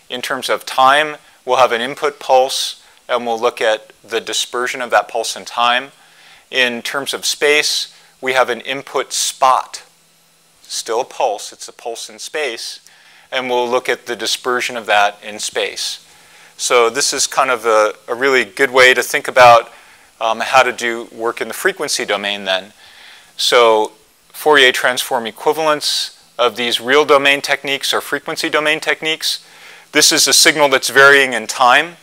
Speaker 1: In terms of time, we'll have an input pulse, and we'll look at the dispersion of that pulse in time. In terms of space, we have an input spot. Still a pulse, it's a pulse in space, and we'll look at the dispersion of that in space. So this is kind of a really good way to think about how to do work in the frequency domain then. So Fourier transform equivalence of these real domain techniques or frequency domain techniques. This is a signal that's varying in time,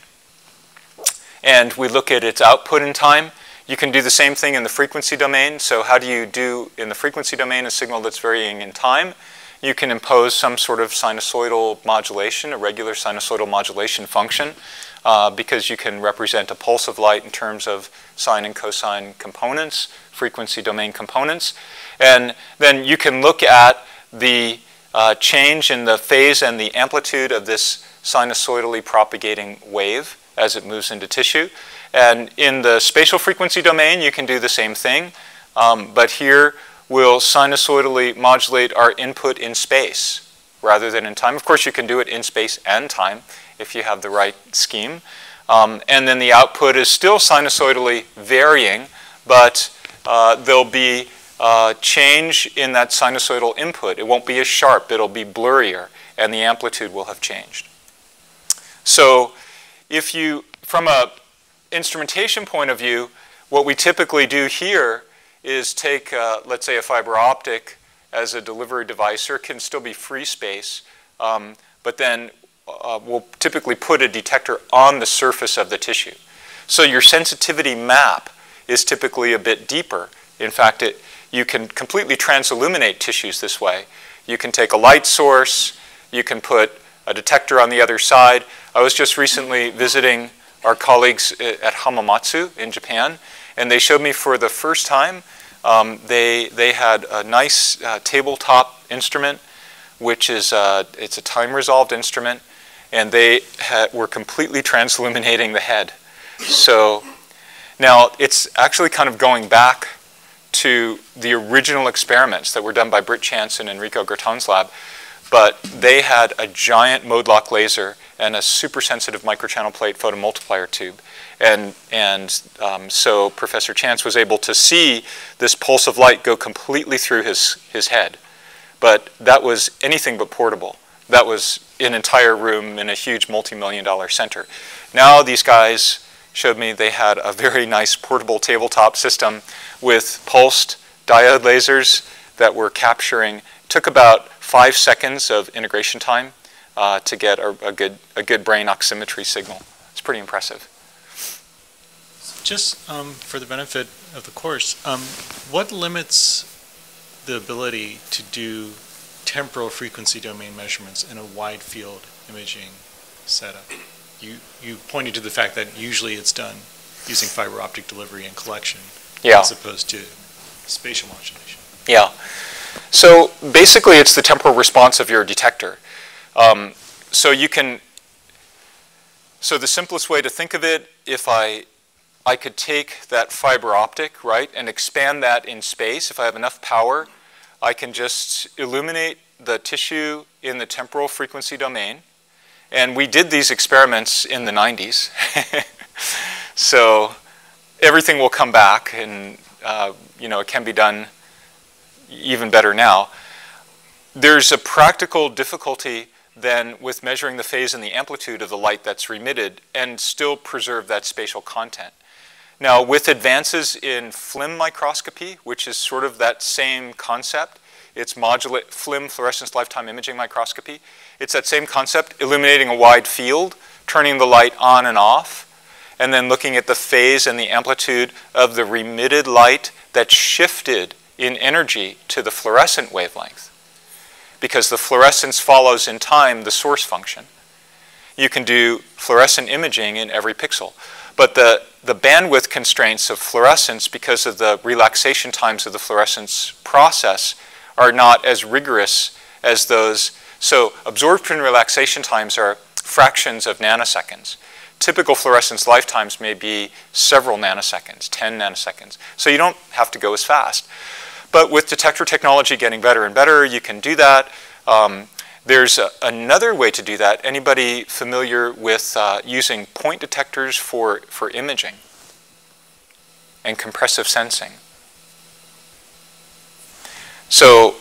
Speaker 1: and we look at its output in time. You can do the same thing in the frequency domain. So how do you do in the frequency domain a signal that's varying in time? You can impose some sort of sinusoidal modulation, a regular sinusoidal modulation function, because you can represent a pulse of light in terms of sine and cosine components, frequency domain components. And then you can look at the change in the phase and the amplitude of this sinusoidally propagating wave as it moves into tissue. And in the spatial frequency domain, you can do the same thing. But here, we'll sinusoidally modulate our input in space rather than in time. Of course, you can do it in space and time if you have the right scheme. And then the output is still sinusoidally varying, but there'll be change in that sinusoidal input. It won't be as sharp. It'll be blurrier, and the amplitude will have changed. So if you, from a instrumentation point of view, what we typically do here is take, let's say, a fiber optic as a delivery device, or it can still be free space, but then we'll typically put a detector on the surface of the tissue. So your sensitivity map is typically a bit deeper. In fact, you can completely transilluminate tissues this way. You can take a light source, you can put a detector on the other side. I was just recently visiting our colleagues at Hamamatsu in Japan, and they showed me for the first time They had a nice tabletop instrument, which is it's a time-resolved instrument, and they were completely transilluminating the head. So now it's actually kind of going back to the original experiments that were done by Britt Chance and Enrico Graton's lab, but they had a giant mode lock laser and a super sensitive microchannel plate photomultiplier tube. And so Professor Chance was able to see this pulse of light go completely through his head. But that was anything but portable. That was an entire room in a huge multi-million-dollar center. Now these guys showed me they had a very nice portable tabletop system with pulsed diode lasers that were capturing. Took about 5 seconds of integration time to get a good brain oximetry signal. It's pretty impressive.
Speaker 2: Just for the benefit of the course, what limits the ability to do temporal frequency domain measurements in a wide field imaging setup? You pointed to the fact that usually it's done using fiber optic delivery and collection, as opposed to spatial modulation.
Speaker 1: Yeah. So basically it's the temporal response of your detector. So the simplest way to think of it, if I could take that fiber optic, right, and expand that in space. If I have enough power, I can just illuminate the tissue in the temporal frequency domain. And we did these experiments in the 90s. So everything will come back, and it can be done even better now. There's a practical difficulty then with measuring the phase and the amplitude of the light that's remitted and still preserve that spatial content. Now, with advances in FLIM microscopy, which is sort of that same concept, it's FLIM, fluorescence lifetime imaging microscopy. It's that same concept, illuminating a wide field, turning the light on and off, and then looking at the phase and the amplitude of the remitted light that shifted in energy to the fluorescent wavelength. Because the fluorescence follows in time the source function. You can do fluorescent imaging in every pixel. But the bandwidth constraints of fluorescence, because of the relaxation times of the fluorescence process, are not as rigorous as those. So absorption relaxation times are fractions of nanoseconds. Typical fluorescence lifetimes may be several nanoseconds, 10 nanoseconds. So you don't have to go as fast. But with detector technology getting better and better, you can do that. There's another way to do that. Anybody familiar with using point detectors for imaging and compressive sensing? So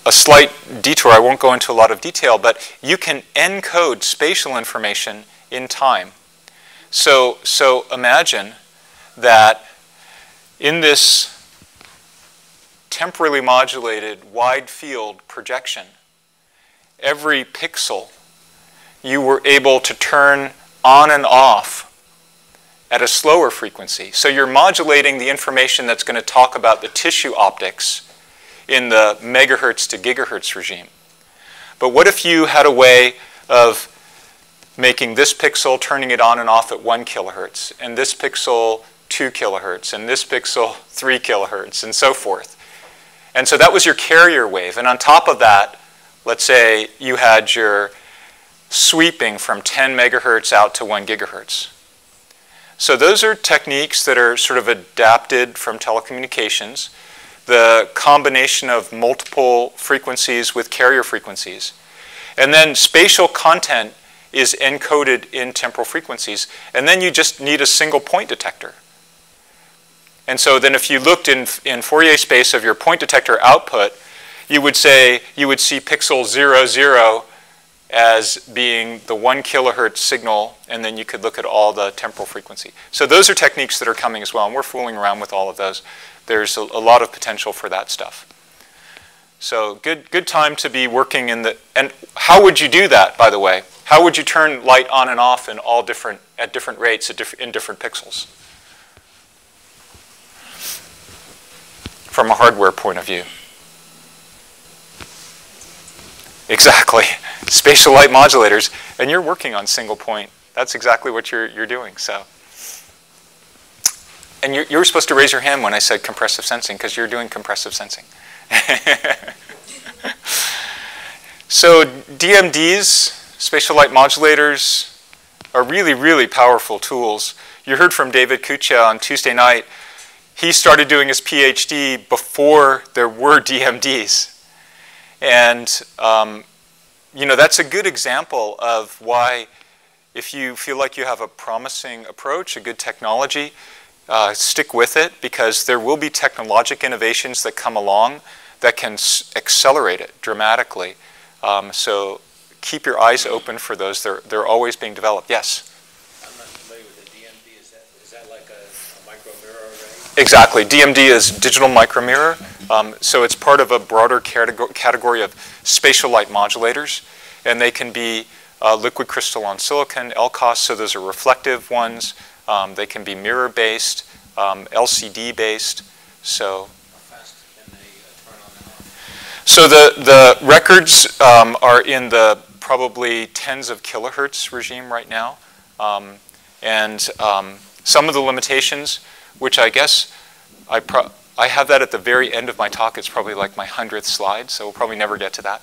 Speaker 1: a slight detour, I won't go into a lot of detail, but you can encode spatial information in time. So imagine that in this temporally modulated wide field projection, every pixel you were able to turn on and off at a slower frequency. So you're modulating the information that's going to talk about the tissue optics in the megahertz to gigahertz regime. But what if you had a way of making this pixel, turning it on and off at 1 kilohertz, and this pixel 2 kilohertz, and this pixel 3 kilohertz, and so forth? And so that was your carrier wave. And on top of that, let's say you had your sweeping from 10 megahertz out to 1 gigahertz. So those are techniques that are sort of adapted from telecommunications. The combination of multiple frequencies with carrier frequencies. And then spatial content is encoded in temporal frequencies. And then you just need a single point detector. And so then if you looked in Fourier space of your point detector output, you would see pixel 0, 0 as being the 1 kilohertz signal, and then you could look at all the temporal frequency. So those are techniques that are coming as well, and we're fooling around with all of those. There's a lot of potential for that stuff. So good time to be working in the, and how would you do that, by the way? How would you turn light on and off in at different rates in different pixels? From a hardware point of view. Exactly. Spatial light modulators, and you're working on single point. That's exactly what you're doing. So And you were supposed to raise your hand when I said compressive sensing, because you're doing compressive sensing. So DMDs, spatial light modulators, are really, really powerful tools. You heard from David Kucha on Tuesday night. He started doing his PhD before there were DMDs. And you know, that's a good example of why, if you feel like you have a promising approach, a good technology, stick with it, because there will be technologic innovations that come along that can accelerate it dramatically. So keep your eyes open for those. They're always being developed. Yes?
Speaker 4: I'm not familiar with the DMD. Is that like a micromirror array?
Speaker 1: Exactly. DMD is digital micromirror. So it's part of a broader category of spatial light modulators. And they can be liquid crystal on silicon, LCOS, so those are reflective ones. They can be mirror-based, LCD-based. So
Speaker 4: How fast can they turn on and off?
Speaker 1: So the records are in the probably tens of kilohertz regime right now. Some of the limitations, which I guess I have that at the very end of my talk. It's probably like my 100th slide, so we'll probably never get to that.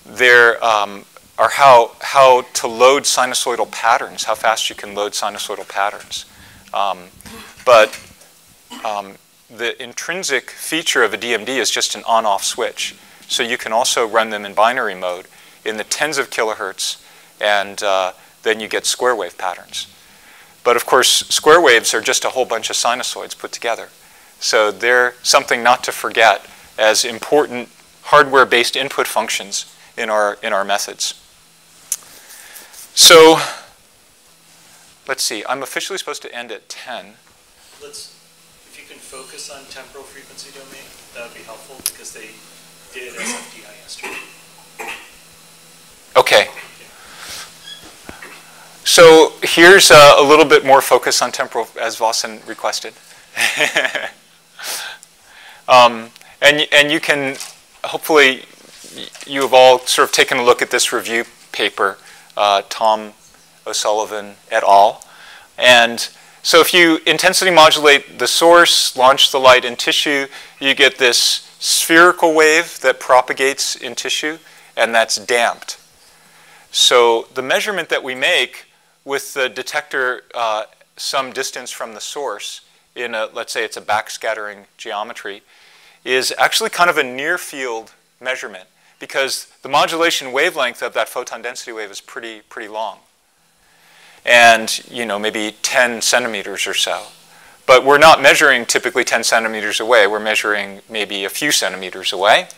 Speaker 1: There are how to load sinusoidal patterns, how fast you can load sinusoidal patterns. The intrinsic feature of a DMD is just an on-off switch. So you can also run them in binary mode in the tens of kilohertz, and then you get square wave patterns. But of course, square waves are just a whole bunch of sinusoids put together. So they're something not to forget as important hardware-based input functions in our methods. So let's see. I'm officially supposed to end at 10.
Speaker 2: If you can focus on temporal frequency domain, that would be helpful, because they did SFDI yesterday.
Speaker 1: Okay. So here's a little bit more focus on temporal, as Vossen requested. And you can, hopefully, you have all sort of taken a look at this review paper, Tom O'Sullivan et al. And so if you intensity modulate the source, launch the light in tissue, you get this spherical wave that propagates in tissue, and that's damped. So the measurement that we make with the detector some distance from the source in a, let's say it's a backscattering geometry, is actually kind of a near field measurement, because the modulation wavelength of that photon density wave is pretty long. And you know, maybe 10 centimeters or so. But we're not measuring typically 10 centimeters away. We're measuring maybe a few centimeters away.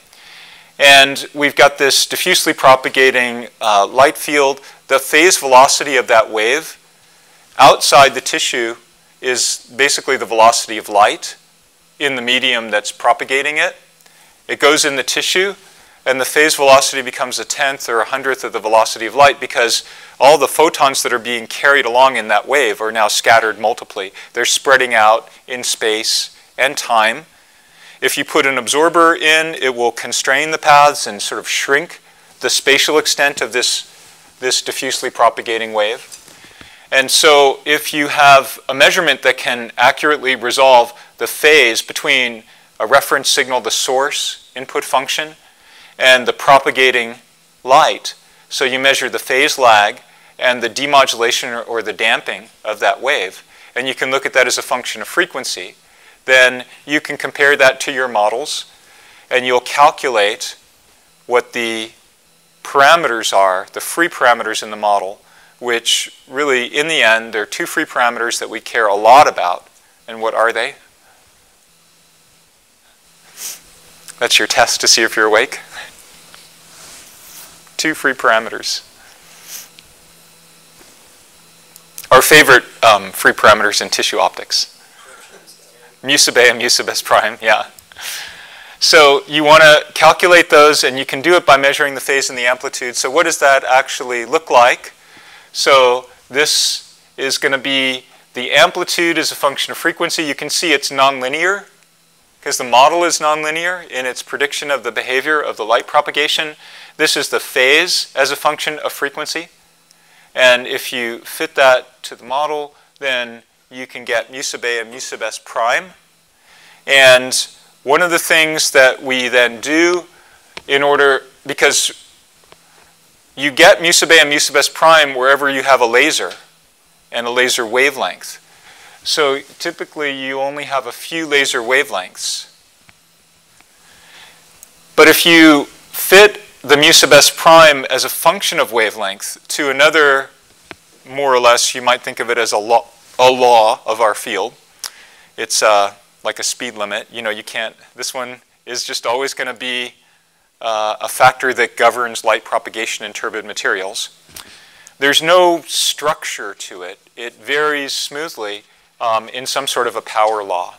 Speaker 1: And we've got this diffusely propagating light field. The phase velocity of that wave outside the tissue is basically the velocity of light in the medium that's propagating it. It goes in the tissue, and the phase velocity becomes a 10th or a 100th of the velocity of light, because all the photons that are being carried along in that wave are now scattered multiply. They're spreading out in space and time. If you put an absorber in, it will constrain the paths and sort of shrink the spatial extent of this diffusely propagating wave. And so if you have a measurement that can accurately resolve the phase between a reference signal, the source input function, and the propagating light, so you measure the phase lag and the demodulation or the damping of that wave, and you can look at that as a function of frequency, then you can compare that to your models, and you'll calculate what the parameters are, the free parameters in the model, which really, in the end, there are two free parameters that we care a lot about. And what are they? That's your test to see if you're awake. Two free parameters. Our favorite free parameters in tissue optics. Mu sub A and mu sub S prime, yeah. So you want to calculate those, and you can do it by measuring the phase and the amplitude. So what does that actually look like? So this is going to be the amplitude as a function of frequency. You can see it's nonlinear, because the model is nonlinear in its prediction of the behavior of the light propagation. This is the phase as a function of frequency. And if you fit that to the model, then you can get mu sub A and mu sub S prime. And one of the things that we then do in order, because you get mu sub A and mu sub S prime wherever you have a laser and a laser wavelength. So typically you only have a few laser wavelengths. But if you fit the mu sub S prime as a function of wavelength to another, more or less, you might think of it as a law of our field. It's like a speed limit. You know, you can't, this one is just always going to be a factor that governs light propagation in turbid materials. There's no structure to it. It varies smoothly in some sort of a power law.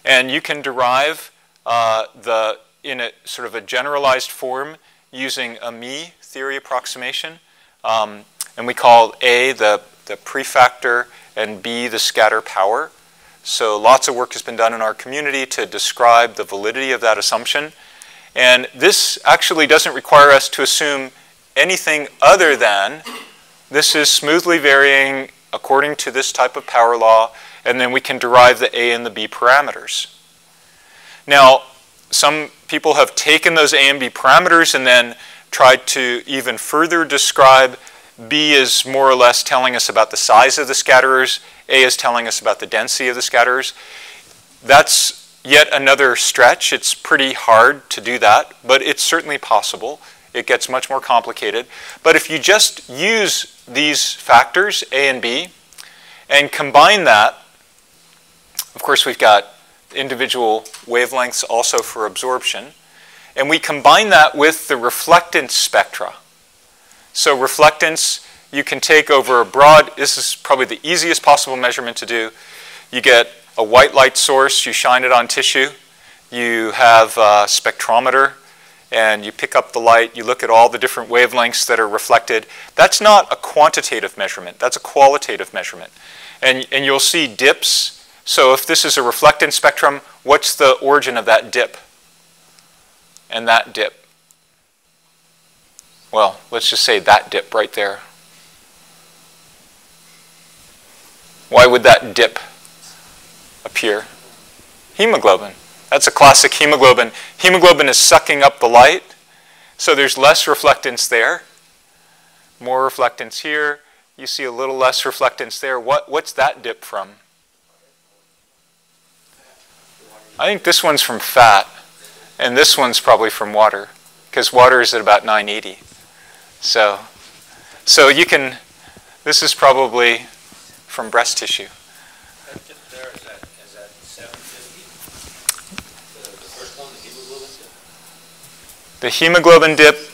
Speaker 1: And you can derive in a sort of a generalized form using a Mie theory approximation. And we call A the prefactor and B the scatter power. So lots of work has been done in our community to describe the validity of that assumption. And this actually doesn't require us to assume anything other than this is smoothly varying according to this type of power law, and then we can derive the A and the B parameters. Now, some people have taken those A and B parameters and then tried to even further describe. B is more or less telling us about the size of the scatterers. A is telling us about the density of the scatterers. That's yet another stretch. It's pretty hard to do that, but it's certainly possible. It gets much more complicated. But if you just use these factors, A and B, and combine that, of course we've got individual wavelengths also for absorption, and we combine that with the reflectance spectra. So reflectance, you can take over a broad, this is probably the easiest possible measurement to do. You get a white light source, you shine it on tissue, you have a spectrometer, and you pick up the light, you look at all the different wavelengths that are reflected. That's not a quantitative measurement, that's a qualitative measurement. And you'll see dips. So if this is a reflectance spectrum, what's the origin of that dip? And that dip. Well, let's just say that dip right there. Why would that dip appear? Hemoglobin. That's a classic hemoglobin. Hemoglobin is sucking up the light, so there's less reflectance there. More reflectance here. You see a little less reflectance there. What's that dip from? I think this one's from fat, and this one's probably from water, because water is at about 980. So you can, this is probably from breast tissue.
Speaker 4: That dip there, is that 750? The first one, the hemoglobin dip?
Speaker 1: The hemoglobin dip,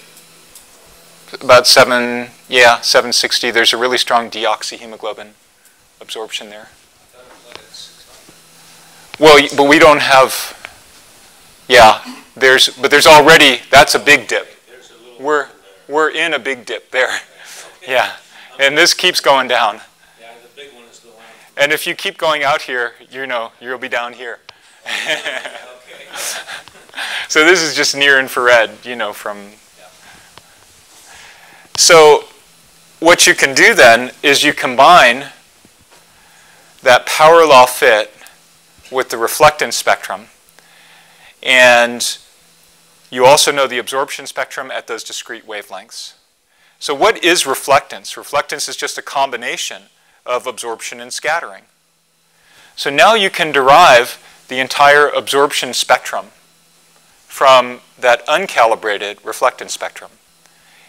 Speaker 1: about 760. There's a really strong deoxyhemoglobin absorption there. Well, but we don't have, but there's already, that's a big dip. We're in a big dip there. Yeah, and this keeps going down.
Speaker 4: Yeah, the big one is the one.
Speaker 1: And if you keep going out here, you'll be down here.
Speaker 4: Okay.
Speaker 1: So this is just near infrared, from. So what you can do then is you combine that power law fit with the reflectance spectrum, and you also know the absorption spectrum at those discrete wavelengths. So what is reflectance? Reflectance is just a combination of absorption and scattering. So now you can derive the entire absorption spectrum from that uncalibrated reflectance spectrum.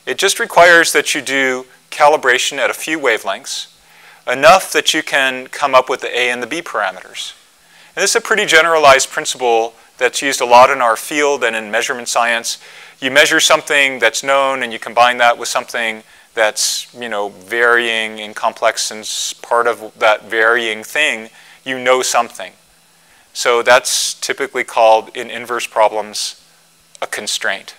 Speaker 1: It just requires that you do calibration at a few wavelengths, enough that you can come up with the A and the B parameters. And this is a pretty generalized principle that's used a lot in our field and in measurement science. You measure something that's known and you combine that with something that's varying in complex, and part of that varying thing, you know something. So that's typically called, in inverse problems, a constraint.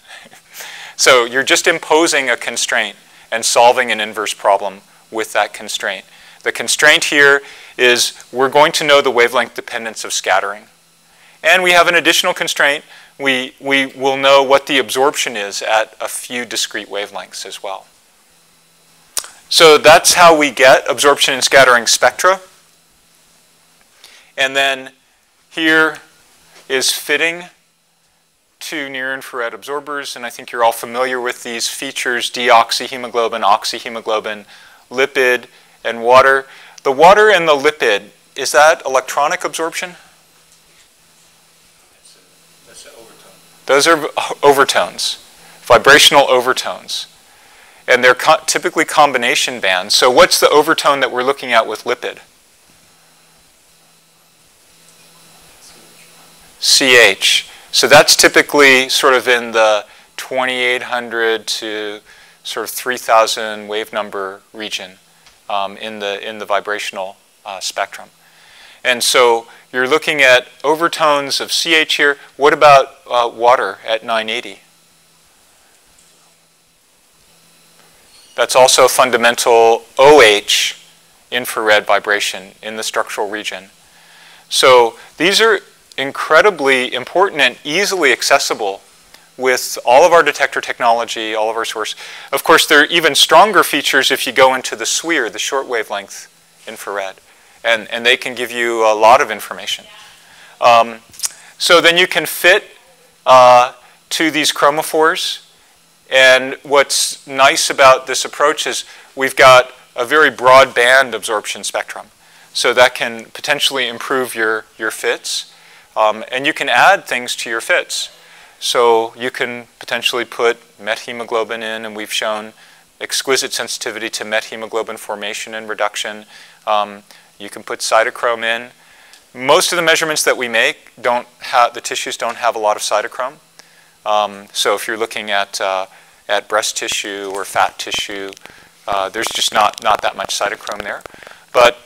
Speaker 1: So you're just imposing a constraint and solving an inverse problem with that constraint. The constraint here is we're going to know the wavelength dependence of scattering. And we have an additional constraint. We will know what the absorption is at a few discrete wavelengths as well. So that's how we get absorption and scattering spectra. And then here is fitting to near-infrared absorbers, and I think you're all familiar with these features: deoxyhemoglobin, oxyhemoglobin, lipid, and water. The water and the lipid, is that electronic absorption?
Speaker 4: That's an overtone.
Speaker 1: Those are overtones, vibrational overtones. And they're typically combination bands. So what's the overtone that we're looking at with lipid? CH. So that's typically sort of in the 2800 to sort of 3000 wave number region in the vibrational spectrum. And so you're looking at overtones of CH here. What about water at 980? That's also fundamental OH infrared vibration in the structural region. So these are incredibly important and easily accessible with all of our detector technology, all of our source. Of course, there are even stronger features if you go into the SWIR, the short wavelength infrared, and they can give you a lot of information. So then you can fit to these chromophores. And what's nice about this approach is we've got a very broad band absorption spectrum. So that can potentially improve your fits. And you can add things to your fits. So you can potentially put methemoglobin in, and we've shown exquisite sensitivity to methemoglobin formation and reduction. You can put cytochrome in. Most of the measurements that we make the tissues don't have a lot of cytochrome. So if you're looking at breast tissue or fat tissue, there's just not that much cytochrome there. But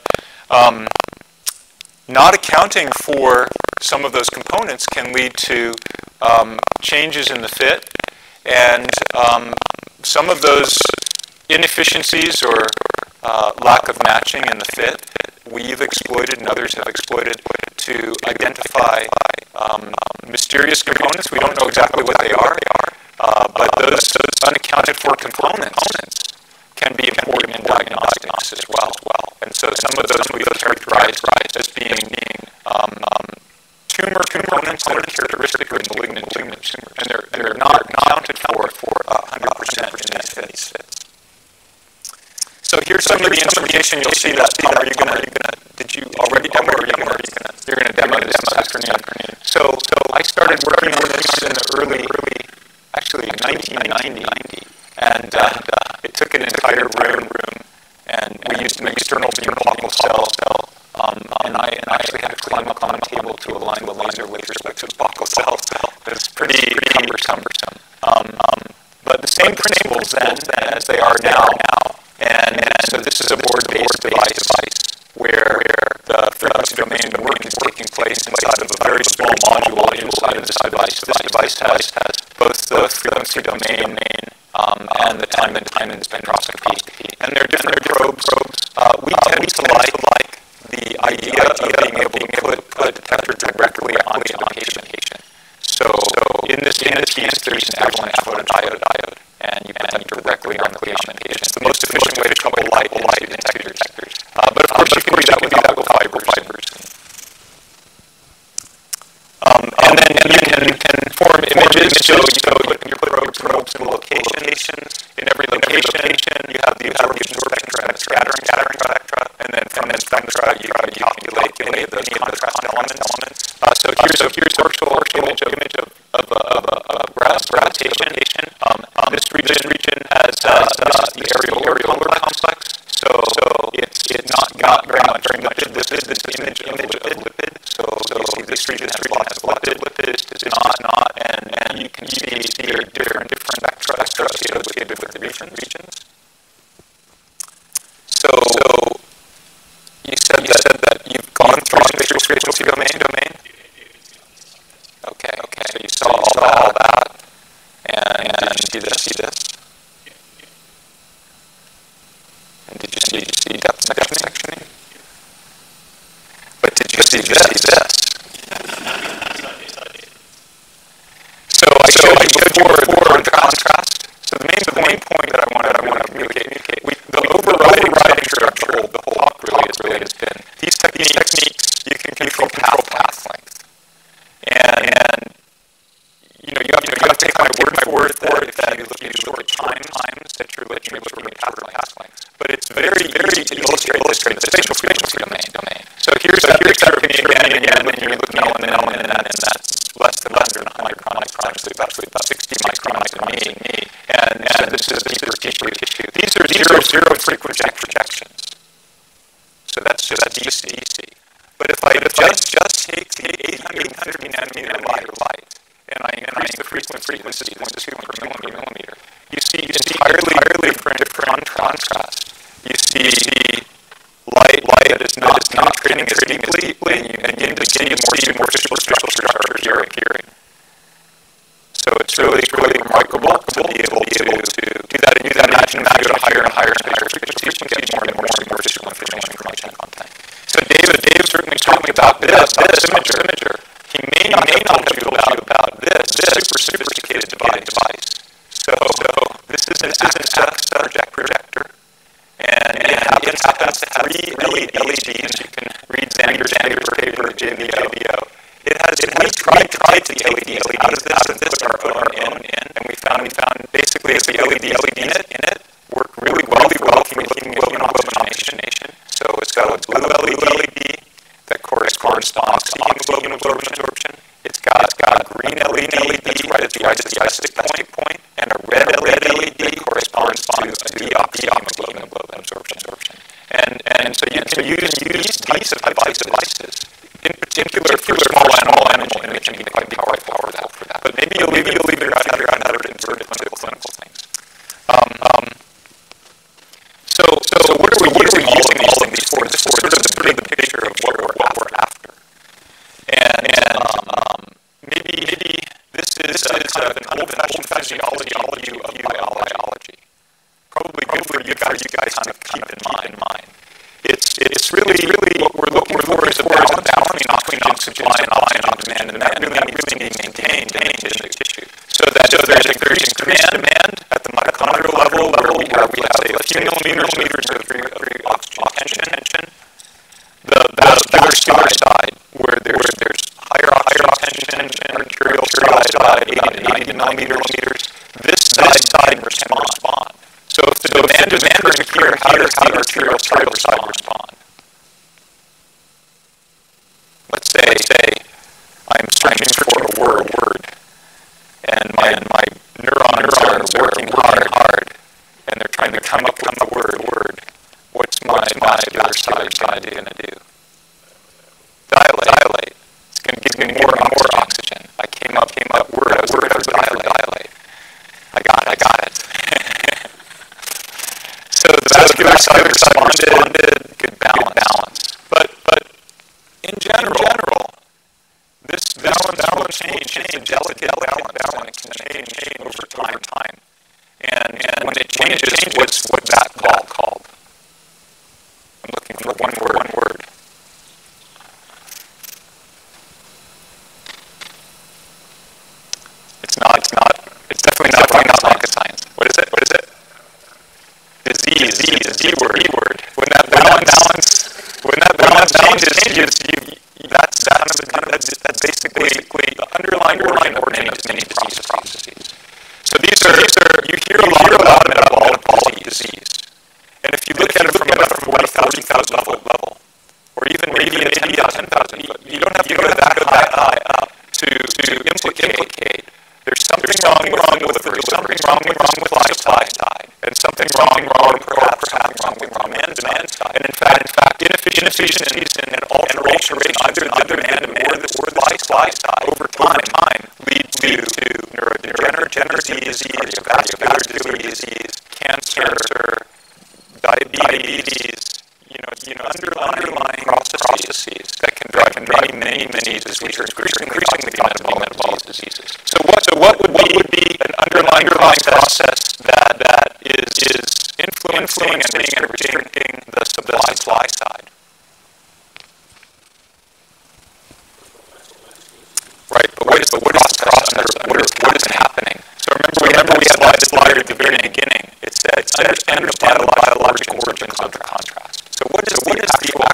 Speaker 1: not accounting for some of those components can lead to changes in the fit, and some of those inefficiencies or lack of matching in the fit we've exploited and others have exploited to identify mysterious components. We don't know exactly what they are, but those unaccounted for components can be important in diagnostics as well. And so some of those we've characterized as being tumor components that are characteristic of malignant tumors, and they're not accounted for 100% in these fits. So here's some of the instrumentation. You'll see that. Tom, did you already demo, or you're going to demo this afternoon? So I started working on this in the early, actually 1990, and it took an entire room, and we used an external beam optical cell, and I actually had to climb up on a table to align the laser with respect to the optical cell. It was pretty cumbersome. But the same principles then as they are now. And so this is a board-based device where the frequency domain work is taking place inside of a very small module inside of this device. This device has both the frequency domain and the time and spectroscopy. And there are different probes. We tend to like the idea of being able to put a detector directly onto the patient. So in this piece, there's an avalanche photodiode, and you put them directly on the patient. It's the most efficient way to couple light into detectors. But of course, you can do that with optical fibers. And then you can form images. So you put probes in locations. In every location, you have the absorption spectra and scattering spectra. And then from that spectra, you can calculate any of those contrast elements. So here's a virtual image of a breast rotation. This region has the areolar complex. So it's not very much lipid. This is this image of lipid. So you see this region has lots of lipid. This is not, and you can see there are different spectra associated with the regions. So you said that you've gone through spatial frequency domain. Okay. So you saw all that, and did you see this? And did you see depth sectioning? But did you see this? So I showed you before the contrast. So the main point that I want to communicate, the overall Pathlength. But it's very easy to illustrate the spatial frequency domain. So here's a picture of me again when you're looking at an element, and that's less than 100 microns, actually about 60 microns in me. And so this is deeper tissue. These are zero frequency projections. So that's DC. But if I just take the 850 nanometer light and I increase the frequency to 0.2 per millimeter, you see entirely different contrast. You see light that is not penetrating as deeply, and you begin to see more superficial structure appearing. So it's really remarkable to be able to do that. And you can imagine if you go to higher and higher frequencies, you get more and more superficial information content. So Dave certainly talking about this imager. He may not have told you about this super sophisticated device. So this is an access projector, and it happens to have 3 LEDs. You can read Xander's paper, JVO. It has we tried to the LEDs out of this with our own in, and we found basically the LEDs in it work really well for hemoglobin oxygenation. So it's got a blue LED that corresponds to hemoglobin absorption. It's got a green LED that's right at the diastolic point, and a red LED that corresponds to deoxyhemoglobin absorption. And so you can use these types of devices. In particular, for small animal imaging, you can be quite powerful for that. But maybe you'll figure out how to convert it to clinical things. So what are we using all of these for? This is sort of the picture of what we're after. And maybe this is kind of an old-fashioned physiology of biology. Probably good for you guys to keep in mind. It's really what we're looking for is a balance between oxygen supply and demand, and that really needs to be maintained in tissue. So there's increasing demand at the mitochondrial level where we have say a few millimeters of oxygen tension. The vascular side where there's higher oxygen tension, arterial side 80 to 90 millimeters. This side can respond. So if the demand is occurring here, how does the arterial side respond? Let's say I'm searching for a word, and my neurons are working hard, and they're trying to come up with the word. What's my vascular side going to do? Dilate. It's going to give me more oxygen. I came up word. I was dilate. I got it. So the vascular side responded, good balance. But in general, this balance will change. It's a delicate balance, and it can change over time. And when it changes, what's that called? I'm looking for one word. It's definitely not rocket science. What is it? Disease, D word. When that balance changes, that's basically the underlying origin of many disease processes. So these are you hear a lot about metabolic disease, and if you look at it from about a 40,000 level, or even maybe a 10,000, you don't have to go that high up to implicate. There's something wrong with the supply side, and something wrong with the demand side. And in fact, inefficiencies and alterations in either the demand or the supply side over time lead to neurodegenerative disease, cardiovascular disease, cancer, diabetes, underlying processes that can drive many diseases, which are increasingly metabolic diseases. So what would be an underlying process that is influencing and restricting the supply side? Right, but what is the process? What is happening? So remember we had that slide at the very beginning. It said understand the biological origins of the contrast. So what is the actual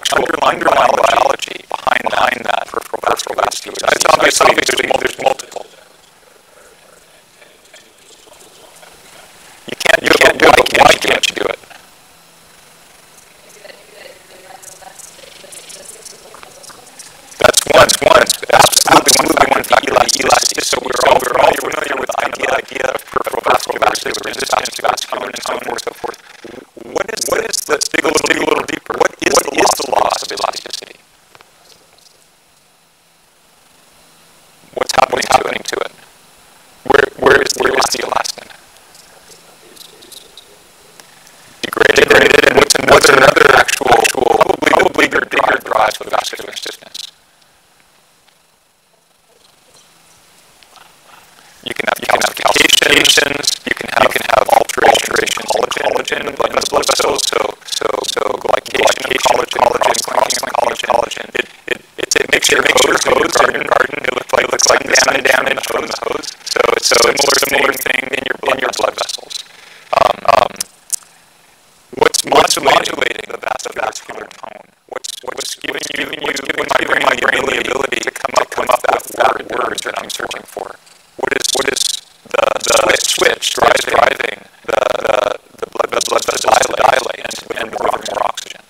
Speaker 1: underlying biology behind that peripheral vascular disease? Obviously, there's multiple. You can't another actual probably bigger drive of vascular stiffness. You can have calcifications, you can have alteration of collagen in the blood vessels, so glycation of collagen. It makes your hose in your garden, it looks like damage from the hose. So it's a similar thing in your blood vessels. What's modulating the vascular tone? What's giving my brain the ability to come up that word that I'm searching for? What is the switch driving the blood vessels to dilate and deliver more oxygen?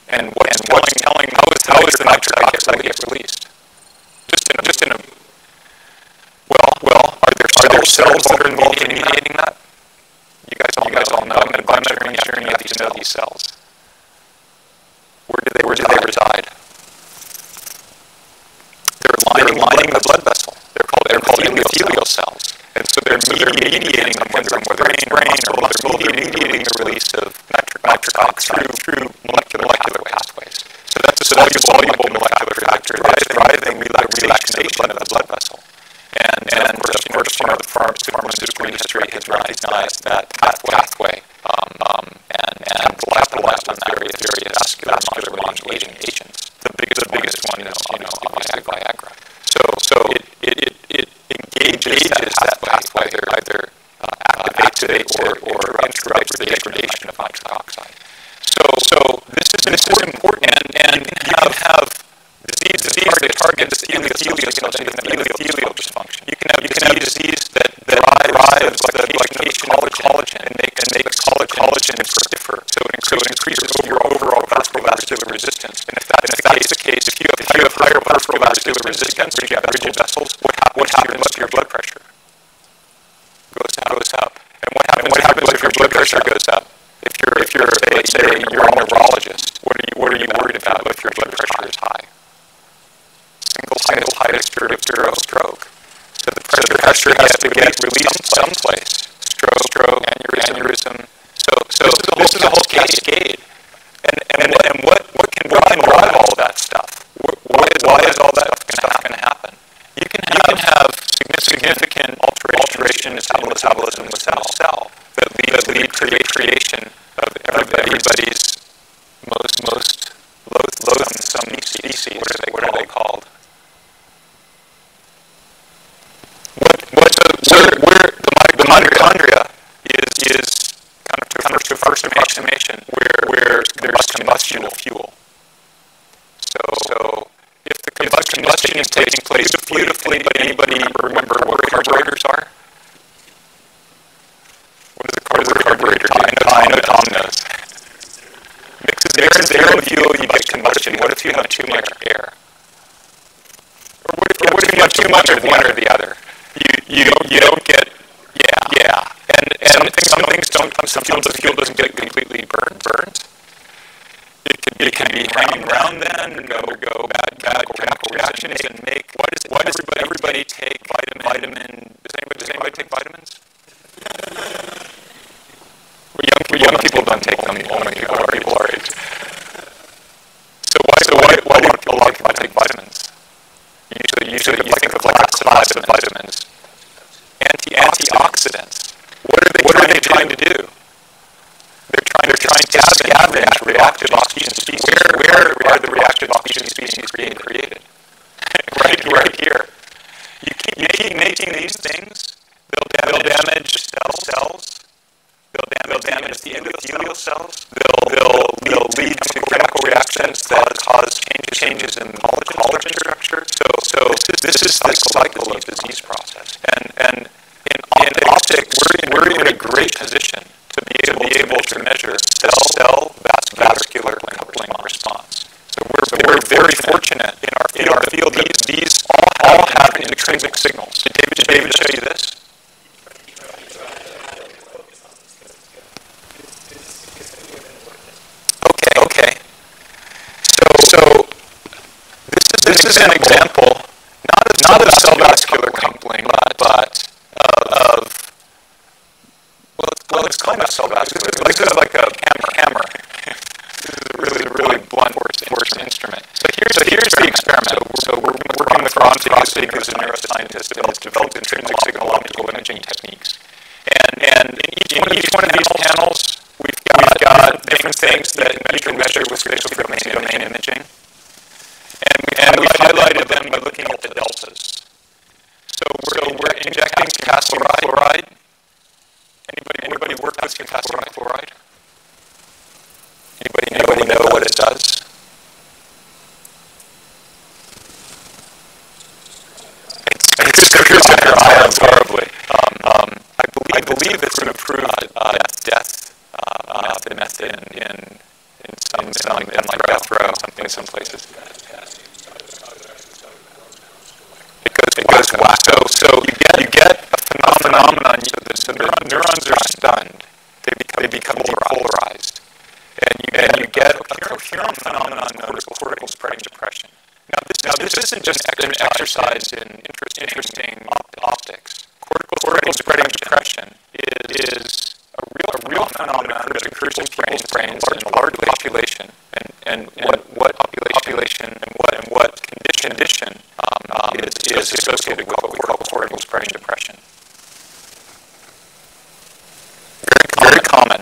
Speaker 1: And what's telling how is the nitric oxide get released? Just in a well, are there cells that are involved in mediating that? You guys all know. I'm measuring these cells. Where do they reside? They're lining the blood vessel. They're called endothelial cells, and so they're mediating them, whether it's brain or mediating the release of nitric oxide through molecular pathways. So that's a soluble molecular factor that's driving relaxation of the blood vessel. And of course, the pharmaceutical industry has recognized that pathway and capitalized on various vascular modulating agents. The biggest one is Viagra. So it engages that pathway, either activates it or interrupts the degradation of nitric oxide. So this is important, and you can have disease that targets the endothelial cells, endothelial dysfunction. You can have disease that drives glycation of collagen and makes collagen stiffer, so it increases your overall vascular resistance. And if that's the case, if you have higher peripheral vascular resistance, or you have rigid vessels, what happens to your blood pressure? Goes up. And what happens if your blood pressure goes up? If you're you're a neurologist, what are you worried about if your blood pressure is high? Single highest predictor of stroke. So the pressure has to get released someplace. Stroke, aneurysm. So this is a whole cascade. And what can drive all of that stuff? Why is all that stuff going to happen? You can have significant alteration in metabolism within a cell that lead to the creation of everybody's most loathsome species. What are they called? Where the mitochondria is kind of to first approximation where there's combustion of fuel. So if the combustion is taking place beautifully, but anybody remember what carburetors are? What is a carburetor? I know Tom knows. Mixes air and fuel, you get combustion. What if you have too much air? Or what if you have too much of one or the other? You don't get, and some things don't, the fuel doesn't get completely burned. It can be hanging around then and go bad chemical reactions and make, why does everybody take vitamin, does anybody take vitamins? Young people don't take them, only people our age. So why do a lot of people take vitamins? Usually you think of like a class of vitamins. Antioxidants. What are they trying to do? They're trying to scavenge reactive oxygen species. Where are the reactive oxygen species being created? right here. You keep making these things, they'll damage cells. They'll damage the endothelial cells. They'll lead to chemical reactions that cause changes in collagen structure. So this is the cycle of disease process. And in optics, we're in a great position to be able to measure cell vascular coupling response. So we're very fortunate in our field. These all have intrinsic signals. Did David show you this? Okay. So this is an example, not of cell vascular coupling, but of let's called a cell basket. This is like a hammer. This is a really blunt force instrument. So here's the experiment. So we're working with Macroscopy, who's a neuroscientist and has developed intrinsic signal optical imaging techniques. And in each one of these panels, we've got different things that you can measure with spatial domain imaging. And we've highlighted them by looking at the deltas. So we're injecting potassium chloride. Anybody work with potassium chloride? Anybody know what it does? It disappears in your ions horribly. I believe it's an approved death method in death row, in some places. It goes wacko. So you get a phenomenon. So neurons are stunned. They become depolarized. And you get a coherent phenomenon known as cortical spreading depression. Now this isn't just an exercise in interesting optics. Cortical spreading depression is a real phenomenon that occurs in people's brains in a large population. And what population and what condition is associated with what we call cortical spreading depression. Very common.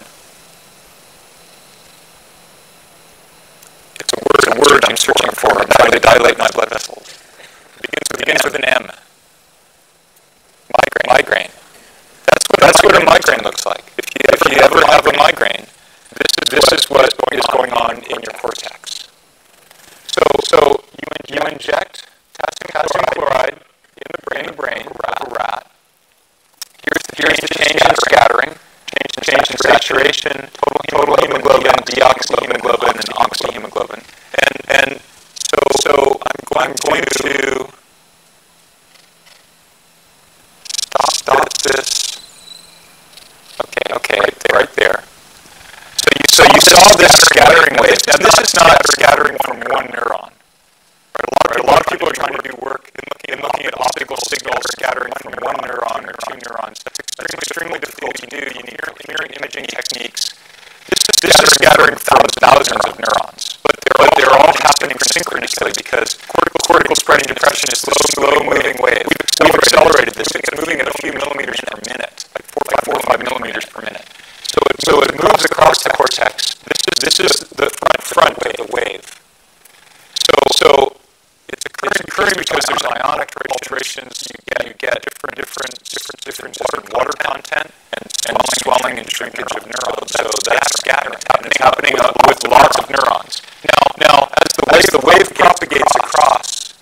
Speaker 1: It's a word I'm searching for. I'm trying to dilate my blood vessels. It begins with an M. Migraine. That's what a migraine looks like. If you ever have a migraine, this is what is going on in your cortex. So you inject potassium chloride in the brain of a rat. Here's the change in scattering, change in saturation, total hemoglobin, deoxyhemoglobin, and oxyhemoglobin. And so I'm going to stop this. Okay, right there. So you saw this scattering wave. Now this is not scattering from one neuron. A lot of people are trying to do work in looking at optical signals scattering from one neuron or two neurons. That's extremely difficult to do. You need coherent imaging techniques. This is scattering from thousands of neurons, but they're all happening synchronously because cortical spreading depression is this slow-moving wave. We've accelerated this. It's moving at a few millimeters per minute, like 4 or 5 millimeters per minute. So it moves across the cortex. This is the front wave, the wave. So it's occurring because there's ionic alterations. You get different water content and swelling and shrinkage of neurons. So that's scattering happening with lots of neurons. Now as the wave propagates across,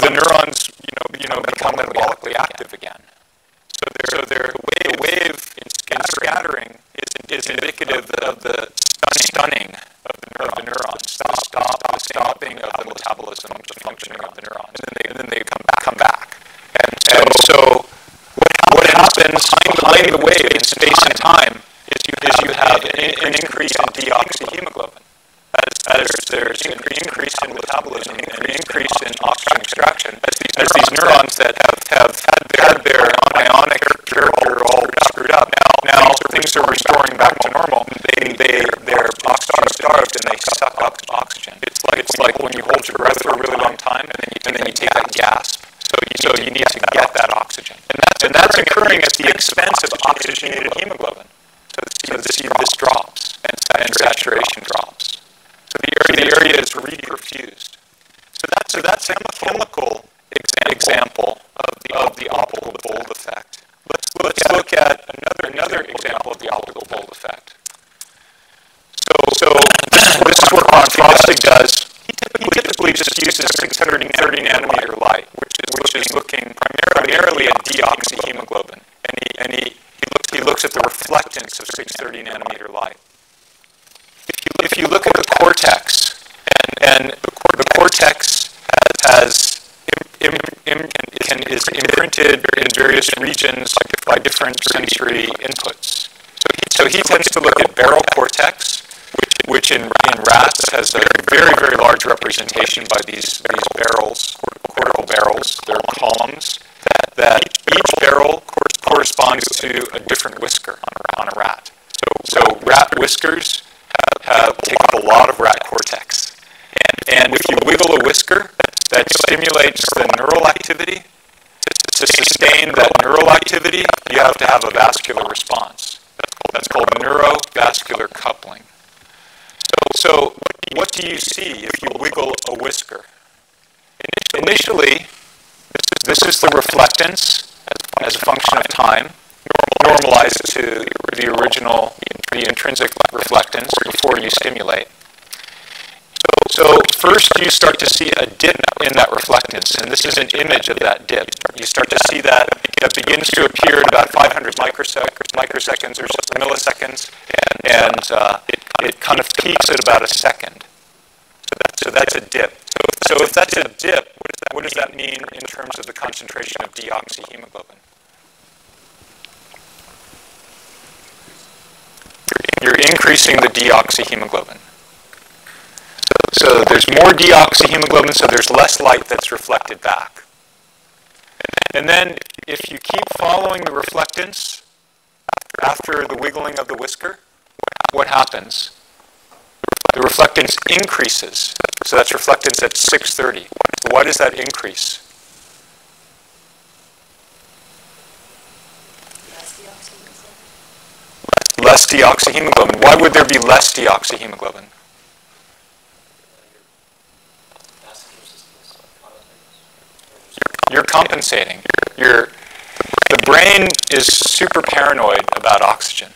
Speaker 1: the neurons become metabolically active again. So the wave in scattering is indicative of the stunning of the neurons, the stopping of the metabolism, the functioning of the neurons, and then they come back. And so what happens behind the wave in space and time is you have an increase in deoxyhemoglobin. There's an increase in metabolism and an increase in oxygen extraction as these neurons that have had their ionic character all screwed up. Now things are restoring back to normal. They're oxygen starved and they suck up oxygen. It's like when you hold your breath for a really long time and then you take that gasp. So you need to get that oxygen. And that's occurring at the expense of oxygenated hemoglobin. So this drops and saturation drops. So the area is reperfused. So that's a chemical example of the optical fold effect. Let's look at another example of the optical fold effect. So this is what Macroscopy does. He typically just uses 630 nanometer light, which is looking primarily at deoxyhemoglobin, and he looks at the reflectance of 630 nanometer light. If you look at the cortex, and the cortex is imprinted in various regions by different sensory inputs. So he tends to look at barrel cortex, which in rats has a very, very large representation by these barrels, cortical barrels. They're columns that each barrel corresponds to a different whisker on a rat. So rat whiskers take up a lot of rat cortex. And if you wiggle a whisker, that stimulates the neural activity. To sustain that neural activity, you have to have a vascular response. That's called neurovascular coupling. So what do you see if you wiggle a whisker? Initially, this is the reflectance as a function of time, normalized to the intrinsic reflectance before you stimulate. So first you start to see a dip in that reflectance, and this is an image of that dip. You start to see that begins to appear at about 500 microseconds or milliseconds, and it kind of peaks at about a second. So that's a dip. So if that's a dip, what does that mean in terms of the concentration of deoxyhemoglobin? You're increasing the deoxyhemoglobin. So there's more deoxyhemoglobin, so there's less light that's reflected back. And then if you keep following the reflectance after the wiggling of the whisker, what happens? The reflectance increases. So that's reflectance at 630. Why does that increase? Less deoxyhemoglobin. Why would there be less deoxyhemoglobin? You're compensating. The brain is super paranoid about oxygen.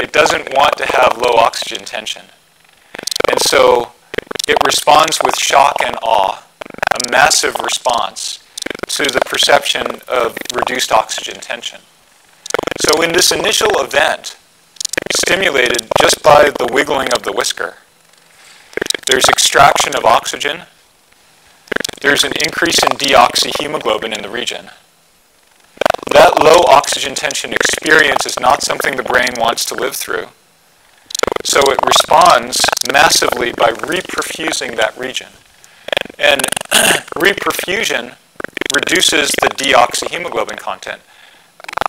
Speaker 1: It doesn't want to have low oxygen tension. And so it responds with shock and awe, a massive response to the perception of reduced oxygen tension. So in this initial event, stimulated just by the wiggling of the whisker, there's extraction of oxygen. There's an increase in deoxyhemoglobin in the region. That low oxygen tension experience is not something the brain wants to live through. So it responds massively by reperfusing that region. And reperfusion reduces the deoxyhemoglobin content.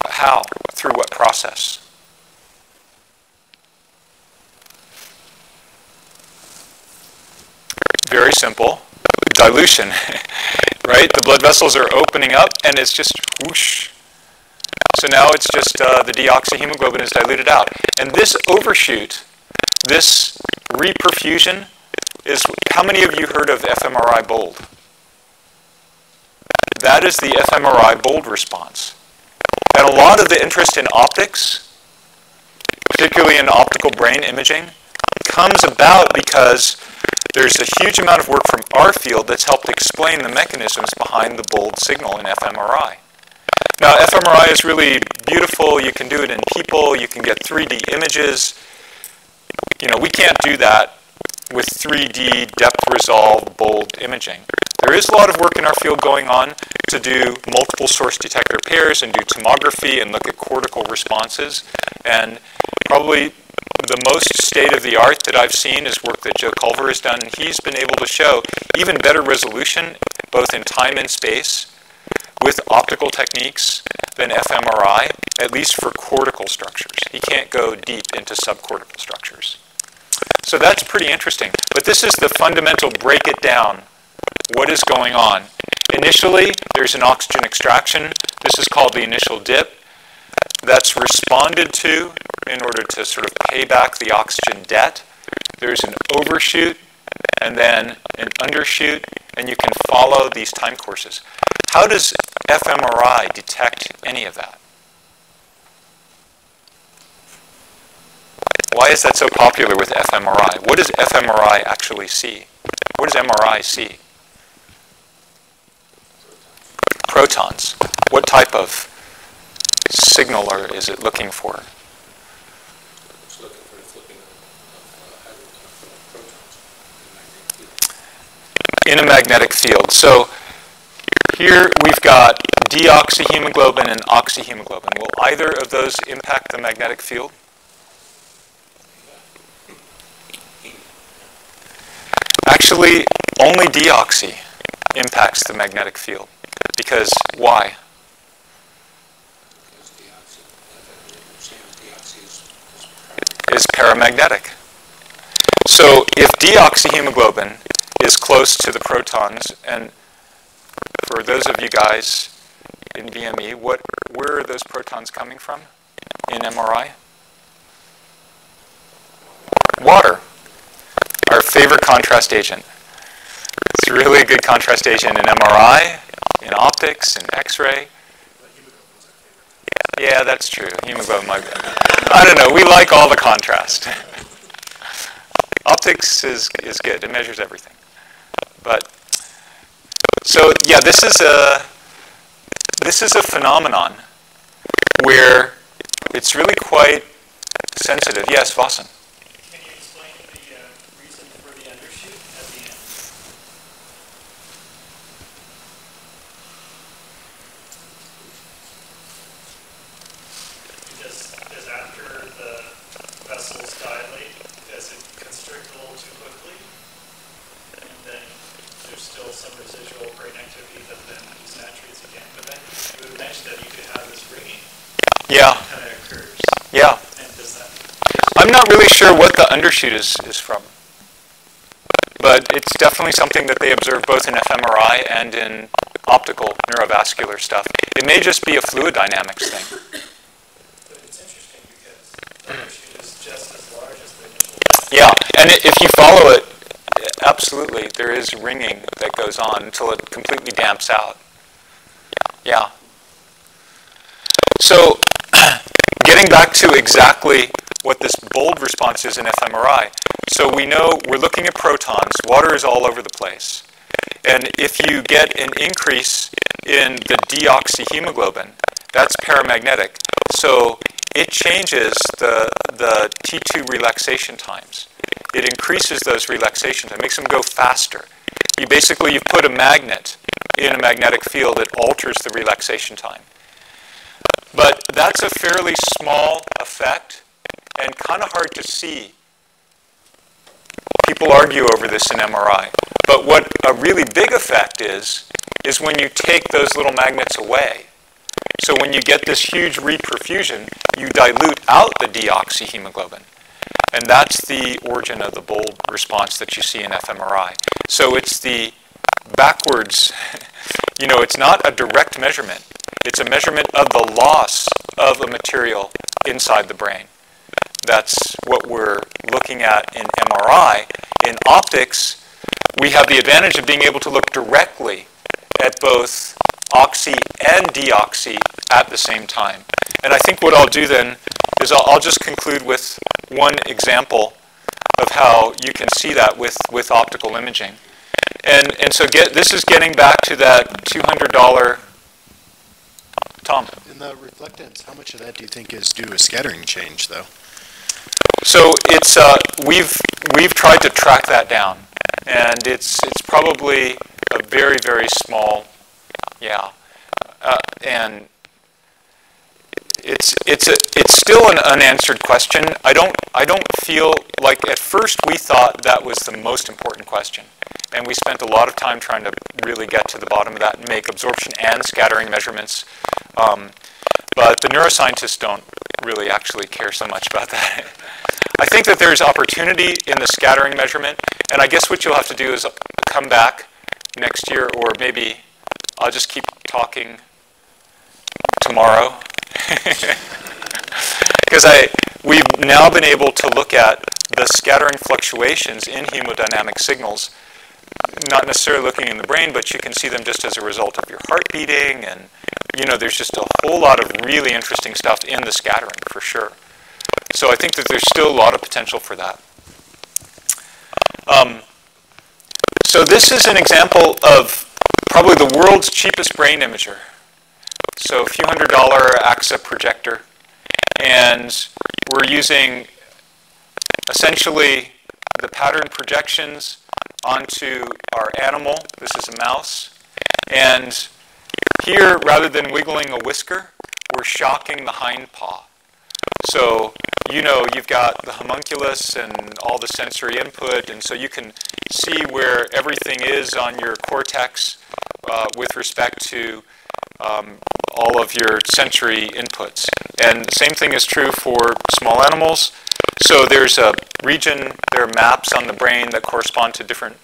Speaker 1: How? Through what process? Very simple. Dilution, right? The blood vessels are opening up and it's just whoosh. So now it's just the deoxyhemoglobin is diluted out. And this overshoot, this reperfusion, is, how many of you heard of fMRI bold? That is the fMRI bold response. And a lot of the interest in optics, particularly in optical brain imaging, comes about because there's a huge amount of work from our field that's helped explain the mechanisms behind the bold signal in fMRI. Now, fMRI is really beautiful. You can do it in people. You can get 3D images. You know, we can't do that with 3D depth resolve bold imaging. There is a lot of work in our field going on to do multiple source detector pairs and do tomography and look at cortical responses. And probably the most state-of-the-art that I've seen is work that Joe Culver has done. He's been able to show even better resolution, both in time and space, with optical techniques than fMRI, at least for cortical structures. He can't go deep into subcortical structures. So that's pretty interesting. But this is the fundamental break it down. What is going on? Initially, there's an oxygen extraction. This is called the initial dip. That's responded to in order to sort of pay back the oxygen debt. There's an overshoot and then an undershoot, and you can follow these time courses. How does fMRI detect any of that? Why is that so popular with fMRI? What does fMRI actually see? What does MRI see? Protons. What type of signal is it looking for?
Speaker 4: It's looking for the flipping of protons
Speaker 1: in a magnetic field. So here we've got deoxyhemoglobin and oxyhemoglobin. Will either of those impact the magnetic field? Actually, only deoxy impacts the magnetic field. Because why? is paramagnetic. So if deoxyhemoglobin is close to the protons, and for those of you guys in BME, where are those protons coming from in MRI? Water, our favorite contrast agent. It's really a good contrast agent in MRI, in optics, in X-ray. Yeah, that's true. Hemoglobin might be. I don't know. We like all the contrast. Optics is good. It measures everything. But so yeah, this is a phenomenon where it's really quite sensitive. Yes, Vasan.
Speaker 2: Can you explain the reason for the undershoot at the end? Because after the vessels dilate, does it constrict a little too quickly? And then there's still some residual brain activity that then desaturates again. But then you would mention that you could have this ringing.
Speaker 1: Yeah.
Speaker 2: Kind of occurs.
Speaker 1: Yeah.
Speaker 2: And does that?
Speaker 1: I'm not really sure what the undershoot is from, but it's definitely something that they observe both in fMRI and in optical neurovascular stuff. It may just be a fluid dynamics thing.
Speaker 2: But it's interesting because the undershoot is just as large as the initial.
Speaker 1: Yeah, and if you follow it, absolutely, there is ringing that goes on until it completely damps out. Yeah. So, getting back to exactly what this bold response is in fMRI. So we know we're looking at protons. Water is all over the place. And if you get an increase in the deoxyhemoglobin, that's paramagnetic. So it changes the T2 relaxation times. It increases those relaxation times, makes them go faster. You've put a magnet in a magnetic field that alters the relaxation time. But that's a fairly small effect and kind of hard to see. People argue over this in MRI. But what a really big effect is when you take those little magnets away. So when you get this huge reperfusion, you dilute out the deoxyhemoglobin. And that's the origin of the bold response that you see in fMRI. So it's the backwards, it's not a direct measurement. It's a measurement of the loss of a material inside the brain. That's what we're looking at in MRI. In optics, we have the advantage of being able to look directly at both oxy and deoxy at the same time. And I think what I'll do then is I'll just conclude with one example of how you can see that with optical imaging. And so this is getting back to that $200, Tom.
Speaker 7: In the reflectance, how much of that do you think is due to a scattering change, though?
Speaker 1: So it's we've tried to track that down, and it's probably a very, very small, and it's still an unanswered question. I don't feel like at first we thought that was the most important question, and we spent a lot of time trying to really get to the bottom of that and make absorption and scattering measurements. But the neuroscientists don't really actually care so much about that. I think that there's opportunity in the scattering measurement, and I guess what you'll have to do is come back next year, or maybe I'll just keep talking tomorrow. Because we've now been able to look at the scattering fluctuations in hemodynamic signals, not necessarily looking in the brain, but you can see them just as a result of your heart beating, and there's just a whole lot of really interesting stuff in the scattering for sure. So I think that there's still a lot of potential for that. So this is an example of probably the world's cheapest brain imager. So a few $100 AXA projector, and we're using essentially the pattern projections onto our animal. This is a mouse. And here, rather than wiggling a whisker, we're shocking the hind paw. So, you've got the homunculus and all the sensory input, and so you can see where everything is on your cortex with respect to all of your sensory inputs. And the same thing is true for small animals. So there's a region, there are maps on the brain that correspond to different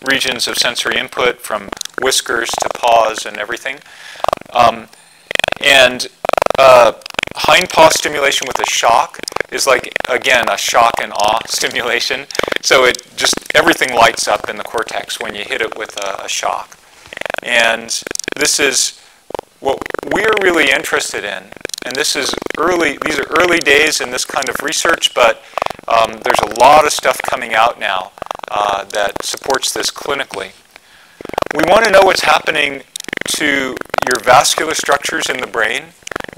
Speaker 1: regions of sensory input, from whiskers to paws and everything. Hind paw stimulation with a shock is like, again, a shock and awe stimulation. So it just, everything lights up in the cortex when you hit it with a shock. And this is what we're really interested in. And this is these are early days in this kind of research, but there's a lot of stuff coming out now that supports this clinically. We want to know what's happening to your vascular structures in the brain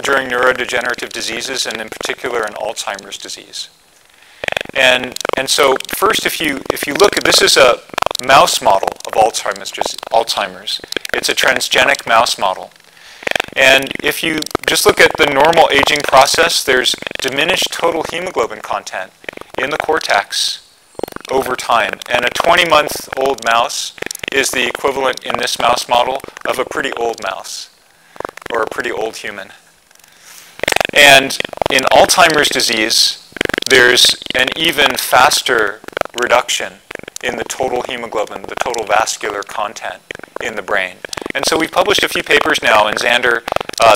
Speaker 1: during neurodegenerative diseases, and in particular in Alzheimer's disease. And so first, if you look at, this is a mouse model of Alzheimer's. It's a transgenic mouse model. And if you just look at the normal aging process, there's diminished total hemoglobin content in the cortex over time. And a 20-month-old mouse is the equivalent in this mouse model of a pretty old mouse, or a pretty old human. And in Alzheimer's disease, there's an even faster reduction in the total hemoglobin, the total vascular content in the brain. And so we've published a few papers now, and Xander,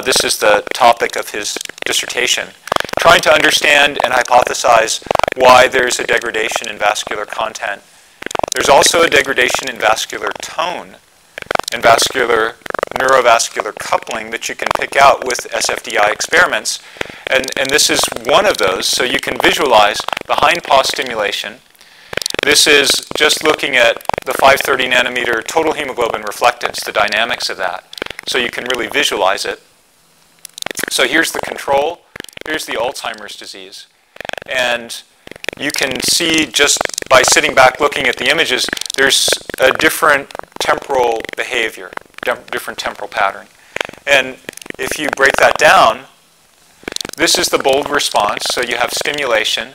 Speaker 1: this is the topic of his dissertation, trying to understand and hypothesize why there's a degradation in vascular content. There's also a degradation in vascular tone and neurovascular coupling that you can pick out with SFDI experiments. And this is one of those. So you can visualize the hind paw stimulation. This is just looking at the 530 nanometer total hemoglobin reflectance, the dynamics of that. So you can really visualize it. So here's the control. Here's the Alzheimer's disease. And you can see just by sitting back looking at the images, there's a different temporal behavior, different temporal pattern. And if you break that down, this is the bold response. So you have stimulation.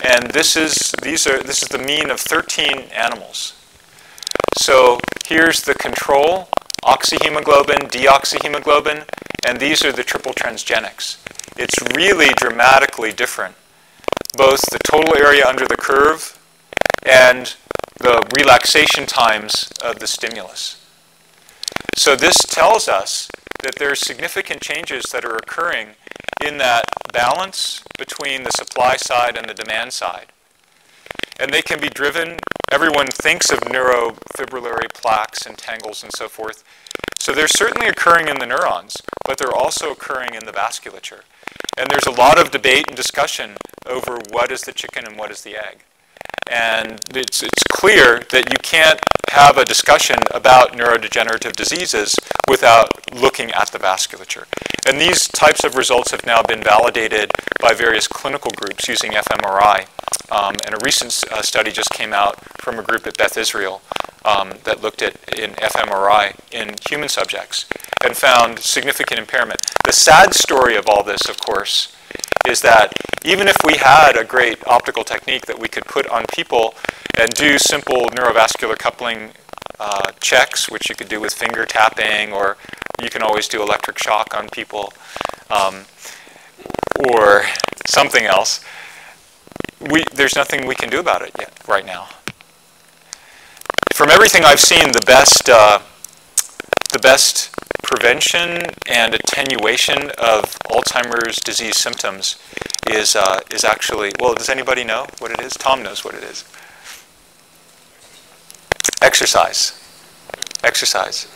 Speaker 1: And this is the mean of 13 animals. So here's the control, oxyhemoglobin, deoxyhemoglobin, and these are the triple transgenics. It's really dramatically different, both the total area under the curve and the relaxation times of the stimulus. So this tells us that there are significant changes that are occurring in that balance between the supply side and the demand side. And they can be driven, everyone thinks of neurofibrillary plaques and tangles and so forth. So they're certainly occurring in the neurons, but they're also occurring in the vasculature. And there's a lot of debate and discussion over what is the chicken and what is the egg. And it's clear that you can't have a discussion about neurodegenerative diseases without looking at the vasculature. And these types of results have now been validated by various clinical groups using fMRI. And a recent study just came out from a group at Beth Israel that looked at in fMRI in human subjects and found significant impairment. The sad story of all this, of course, is that even if we had a great optical technique that we could put on people and do simple neurovascular coupling checks, which you could do with finger tapping, or you can always do electric shock on people, or something else, there's nothing we can do about it yet, right now. From everything I've seen, the best prevention and attenuation of Alzheimer's disease symptoms is actually, well, does anybody know what it is? Tom knows what it is. Exercise. Exercise.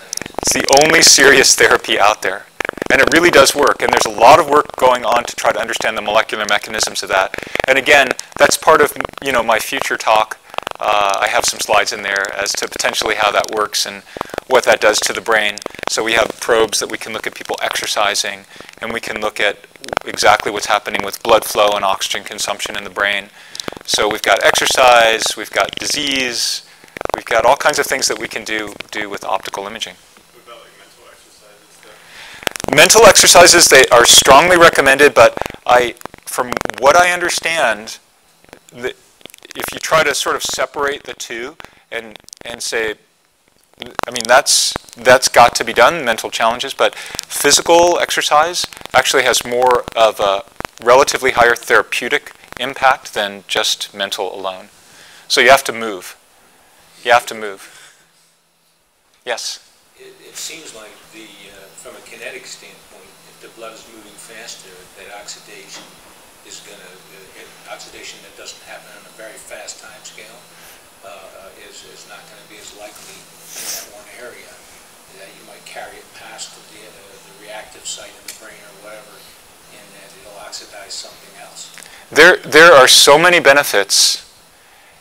Speaker 1: It's the only serious therapy out there. And it really does work. And there's a lot of work going on to try to understand the molecular mechanisms of that. And again, that's part of my future talk. I have some slides in there as to potentially how that works and what that does to the brain. So we have probes that we can look at people exercising, and we can look at exactly what's happening with blood flow and oxygen consumption in the brain. So we've got exercise, we've got disease, we've got all kinds of things that we can do with optical imaging.
Speaker 6: What about like mental exercises though?
Speaker 1: Mental exercises, they are strongly recommended, but from what I understand, if you try to sort of separate the two and say, I mean, that's got to be done, mental challenges, but physical exercise actually has more of a relatively higher therapeutic impact than just mental alone. So you have to move. You have to move. Yes?
Speaker 4: It seems like from a kinetic standpoint, if the blood is moving faster, that oxidation is going to, oxidation that doesn't happen on a very fast time scale is not going to be as likely in that one area. That you might carry it past the reactive site in the brain or whatever, and that it'll oxidize something else.
Speaker 1: There are so many benefits,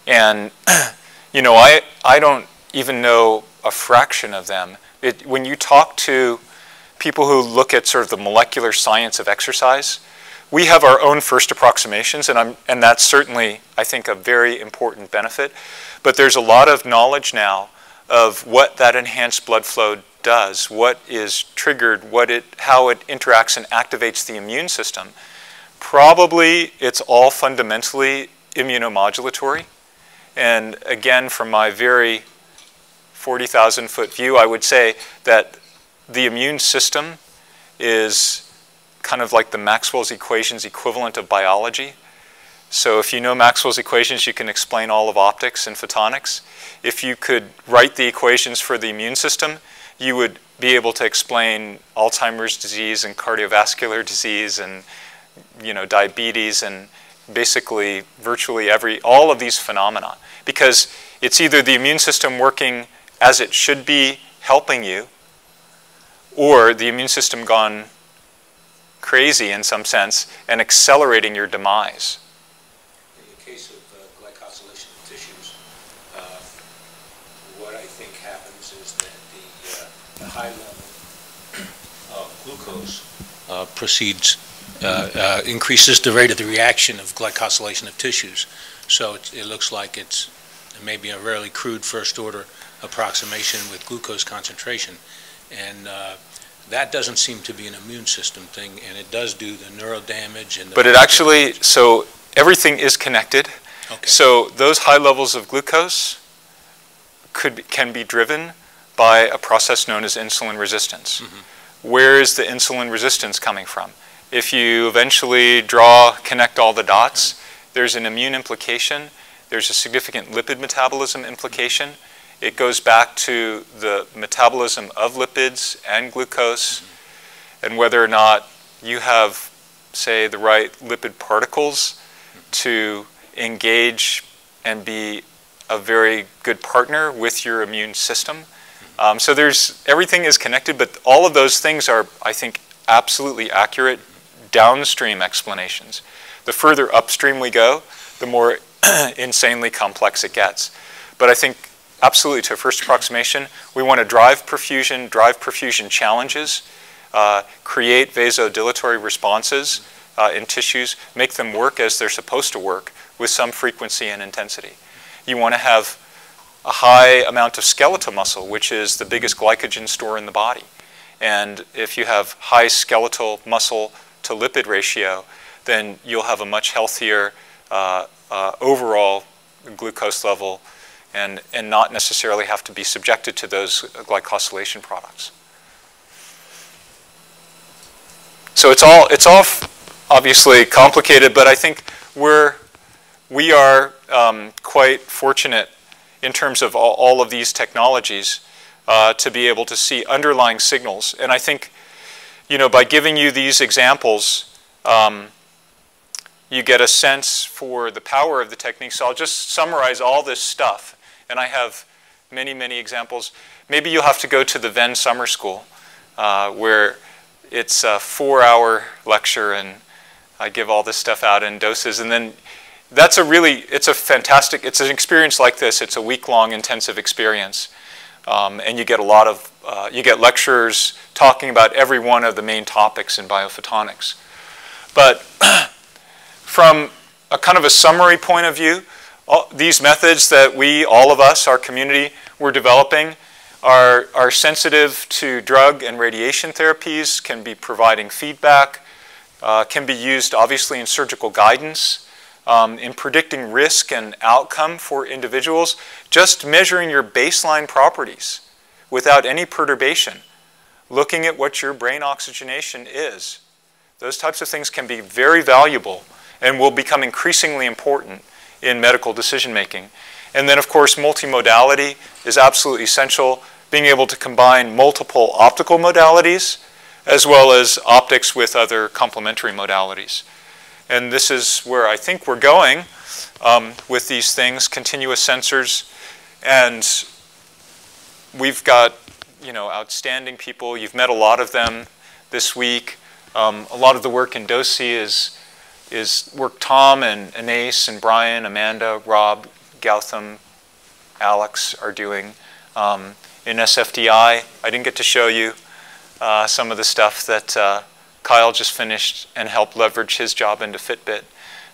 Speaker 1: and you know, I don't even know a fraction of them. When you talk to people who look at sort of the molecular science of exercise, we have our own first approximations, and that's certainly, I think, a very important benefit. But there's a lot of knowledge now of what that enhanced blood flow does, what is triggered, how it interacts and activates the immune system. Probably it's all fundamentally immunomodulatory. And again, from my very 40,000-foot view, I would say that the immune system is kind of like the Maxwell's equations equivalent of biology. So if you know Maxwell's equations, you can explain all of optics and photonics. If you could write the equations for the immune system, you would be able to explain Alzheimer's disease and cardiovascular disease and, you know, diabetes and basically virtually all of these phenomena. Because it's either the immune system working as it should be helping you, or the immune system gone crazy in some sense and accelerating your demise.
Speaker 4: In the case of glycosylation of tissues, what I think happens is that the high level of glucose increases the rate of the reaction of glycosylation of tissues. So it looks like it's maybe a really crude first order approximation with glucose concentration. And that doesn't seem to be an immune system thing, and it does do the neural damage.
Speaker 1: But it actually, so everything is connected.
Speaker 4: Okay.
Speaker 1: So those high levels of glucose can be driven by a process known as insulin resistance. Mm-hmm. Where is the insulin resistance coming from? If you eventually connect all the dots, there's an immune implication, there's a significant lipid metabolism implication. It goes back to the metabolism of lipids and glucose, and whether or not you have, say, the right lipid particles to engage and be a very good partner with your immune system. So everything is connected, but all of those things are, I think, absolutely accurate downstream explanations. The further upstream we go, the more insanely complex it gets. But I think absolutely to a first approximation, we want to drive perfusion challenges, create vasodilatory responses in tissues, make them work as they're supposed to work with some frequency and intensity. You want to have a high amount of skeletal muscle, which is the biggest glycogen store in the body. And if you have high skeletal muscle to lipid ratio, then you'll have a much healthier overall glucose level and not necessarily have to be subjected to those glycosylation products. So it's all obviously complicated, but I think we are quite fortunate in terms of all of these technologies to be able to see underlying signals. And I think, you know, by giving you these examples, you get a sense for the power of the technique. So I'll just summarize all this stuff. And I have many, many examples. Maybe you'll have to go to the Venn Summer School, where it's a 4-hour lecture, and I give all this stuff out in doses. And then it's an experience like this. It's a week-long intensive experience. And you get you get lecturers talking about every one of the main topics in biophotonics. But from a kind of a summary point of view, these methods that all of us, our community, we're developing are sensitive to drug and radiation therapies, can be providing feedback, can be used obviously in surgical guidance, in predicting risk and outcome for individuals, just measuring your baseline properties without any perturbation, looking at what your brain oxygenation is. Those types of things can be very valuable and will become increasingly important in medical decision making. And then, of course, multimodality is absolutely essential, being able to combine multiple optical modalities as well as optics with other complementary modalities. And this is where I think we're going with these things, continuous sensors. And we've got, you know, outstanding people. You've met a lot of them this week. A lot of the work in DOSI is work Tom and Anais and Brian, Amanda, Rob, Gautam, Alex are doing. In SFDI, I didn't get to show you some of the stuff that Kyle just finished and helped leverage his job into Fitbit.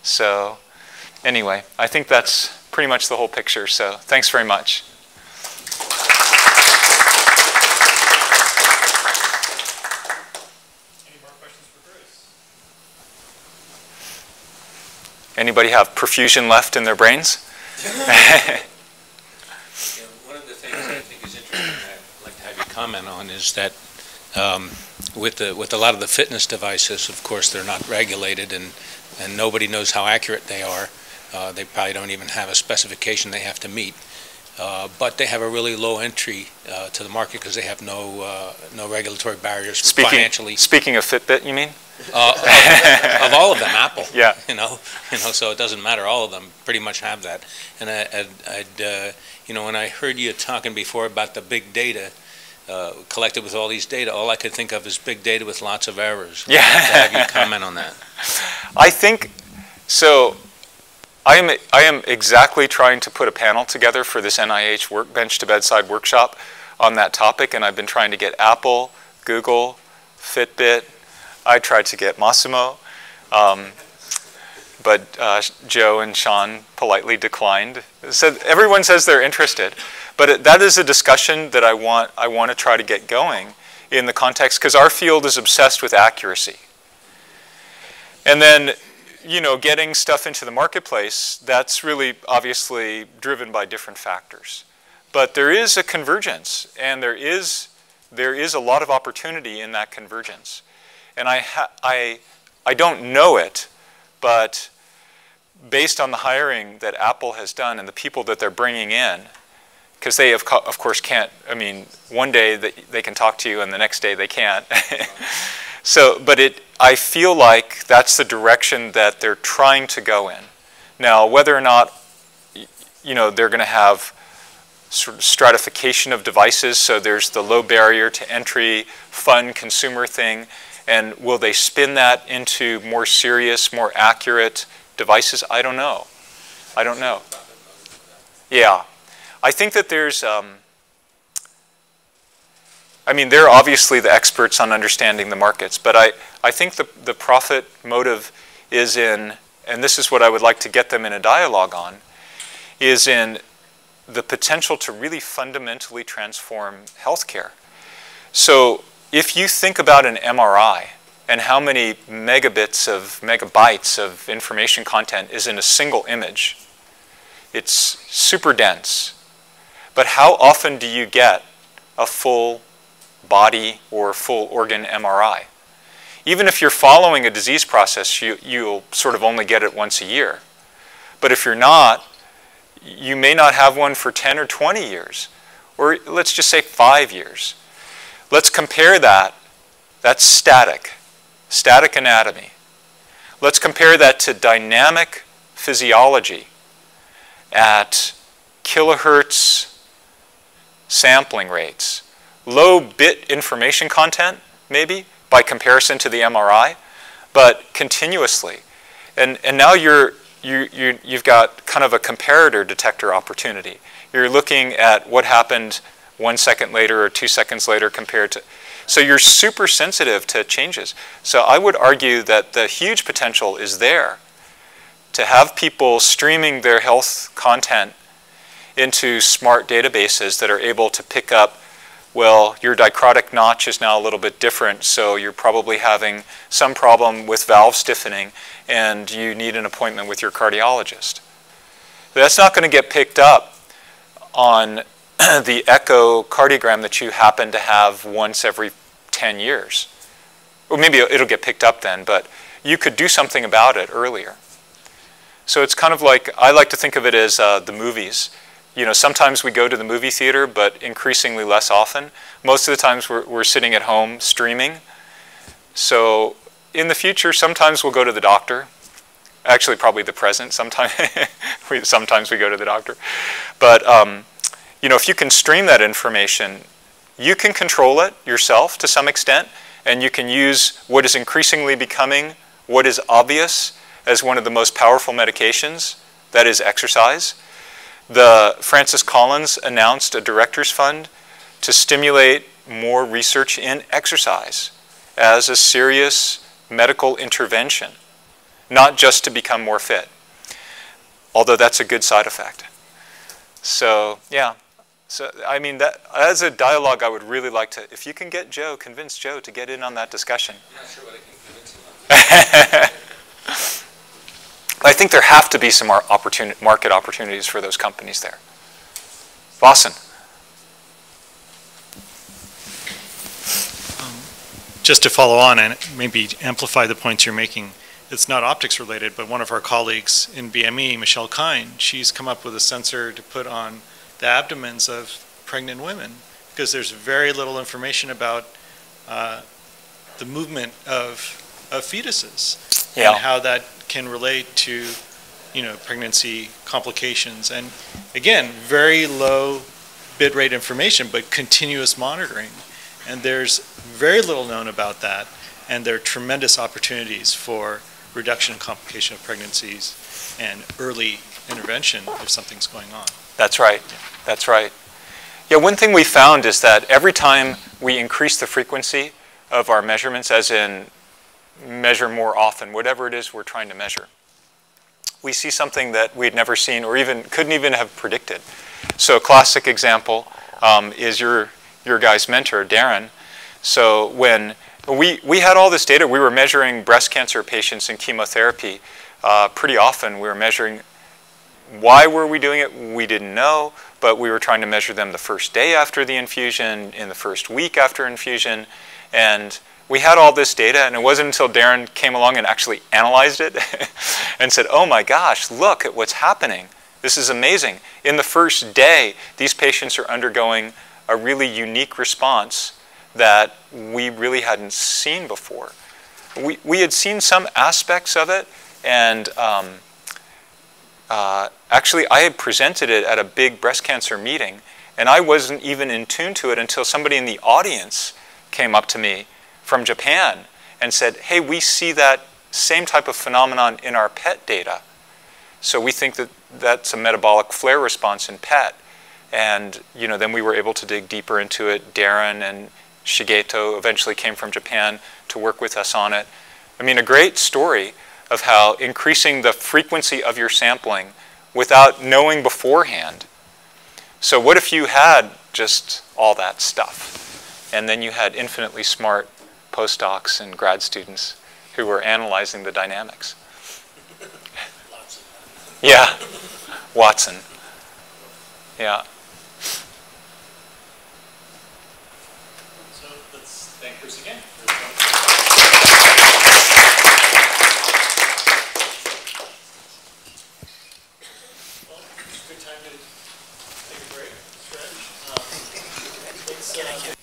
Speaker 1: So anyway, I think that's pretty much the whole picture. So thanks very much.
Speaker 2: Any more questions for Bruce?
Speaker 1: Anybody have perfusion left in their brains?
Speaker 4: One of the things I think is interesting that I'd like to have you comment on is that with a lot of the fitness devices, of course, they're not regulated and nobody knows how accurate they are. They probably don't even have a specification they have to meet. But they have a really low entry to the market because they have no regulatory barriers financially.
Speaker 1: Speaking of Fitbit, you mean?
Speaker 4: Of all of them, Apple.
Speaker 1: Yeah.
Speaker 4: You know, so it doesn't matter. All of them pretty much have that. And I'd you know, when I heard you talking before about the big data collected with all these data, all I could think of is big data with lots of errors.
Speaker 1: Yeah.
Speaker 4: I'd like to have you comment on that.
Speaker 1: I think so. I am exactly trying to put a panel together for this NIH Workbench to Bedside workshop on that topic, and I've been trying to get Apple, Google, Fitbit. I tried to get Massimo, but Joe and Sean politely declined. So everyone says they're interested, but that is a discussion that I want to try to get going in the context, because our field is obsessed with accuracy. And then, you know, getting stuff into the marketplace, that's really obviously driven by different factors. But there is a convergence, and there is a lot of opportunity in that convergence. And I don't know it, but based on the hiring that Apple has done and the people that they're bringing in, because they of course can't, I mean, one day they can talk to you and the next day they can't. So, but I feel like that's the direction that they're trying to go in. Now, whether or not, you know, they're going to have sort of stratification of devices, so there's the low barrier to entry, fun consumer thing, and will they spin that into more serious, more accurate devices? I don't know. I don't know. Yeah. I think that there's, I mean, they're obviously the experts on understanding the markets, but I think the profit motive is in, and this is what I would like to get them in a dialogue on, is in the potential to really fundamentally transform healthcare. So if you think about an MRI and how many megabytes of information content is in a single image, it's super dense. But how often do you get a full body or full organ MRI? Even if you're following a disease process, you'll sort of only get it once a year. But if you're not, you may not have one for 10 or 20 years, or let's just say 5 years. Let's compare that. That's static anatomy. Let's compare that to dynamic physiology at kilohertz sampling rates. Low bit information content, maybe, by comparison to the MRI, but continuously. And now you've got kind of a comparator detector opportunity. You're looking at what happened 1 second later or 2 seconds later compared to, so you're super sensitive to changes. So I would argue that the huge potential is there to have people streaming their health content into smart databases that are able to pick up, well, your dichrotic notch is now a little bit different, so you're probably having some problem with valve stiffening and you need an appointment with your cardiologist. That's not going to get picked up on the echocardiogram that you happen to have once every 10 years. Or maybe it'll get picked up then, but you could do something about it earlier. So it's kind of like, I like to think of it as the movies. You know, sometimes we go to the movie theater, but increasingly less often. Most of the times we're sitting at home streaming. So in the future, sometimes we'll go to the doctor. Actually, probably the present. Sometimes we go to the doctor. But you know, if you can stream that information, you can control it yourself to some extent, and you can use what is increasingly becoming what is obvious as one of the most powerful medications, that is exercise. The Francis Collins announced a director's fund to stimulate more research in exercise as a serious medical intervention, not just to become more fit, although that's a good side effect. So, yeah. So, I mean, that as a dialogue, I would really like to, if you can get Joe, convince Joe to get in on that discussion.
Speaker 4: I'm not sure what I can convince him of.
Speaker 1: I think there have to be some market opportunities for those companies there. Lawson.
Speaker 2: Just to follow on and maybe amplify the points you're making, it's not optics related, but one of our colleagues in BME, Michelle Kine, she's come up with a sensor to put on the abdomens of pregnant women, because there's very little information about the movement of fetuses and how that can relate to, you know, pregnancy complications. And again, very low bit rate information, but continuous monitoring. And there's very little known about that, and there are tremendous opportunities for reduction and complication of pregnancies and early intervention if something's going on.
Speaker 1: That's right.
Speaker 2: Yeah.
Speaker 1: That's right. Yeah, one thing we found is that every time we increase the frequency of our measurements, as in measure more often, whatever it is we're trying to measure, we see something that we'd never seen or even couldn't even have predicted. So a classic example is your guy's mentor, Darren. So when we had all this data, we were measuring breast cancer patients in chemotherapy pretty often. We were measuring. Why were we doing it? We didn't know, but we were trying to measure them the first day after the infusion, in the first week after infusion, and we had all this data, and it wasn't until Darren came along and actually analyzed it and said, oh my gosh, look at what's happening. This is amazing. In the first day, these patients are undergoing a really unique response that we really hadn't seen before. We had seen some aspects of it, and actually, I had presented it at a big breast cancer meeting, and I wasn't even in tune to it until somebody in the audience came up to me from Japan and said, hey, we see that same type of phenomenon in our PET data. So we think that that's a metabolic flare response in PET. And you know, then we were able to dig deeper into it. Darren and Shigeto eventually came from Japan to work with us on it. I mean, a great story of how increasing the frequency of your sampling without knowing beforehand. So what if you had just all that stuff, and then you had infinitely smart postdocs and grad students who were analyzing the dynamics? Yeah, Watson. Yeah.
Speaker 2: So let's thank Bruce again. Good time to take a break, stretch.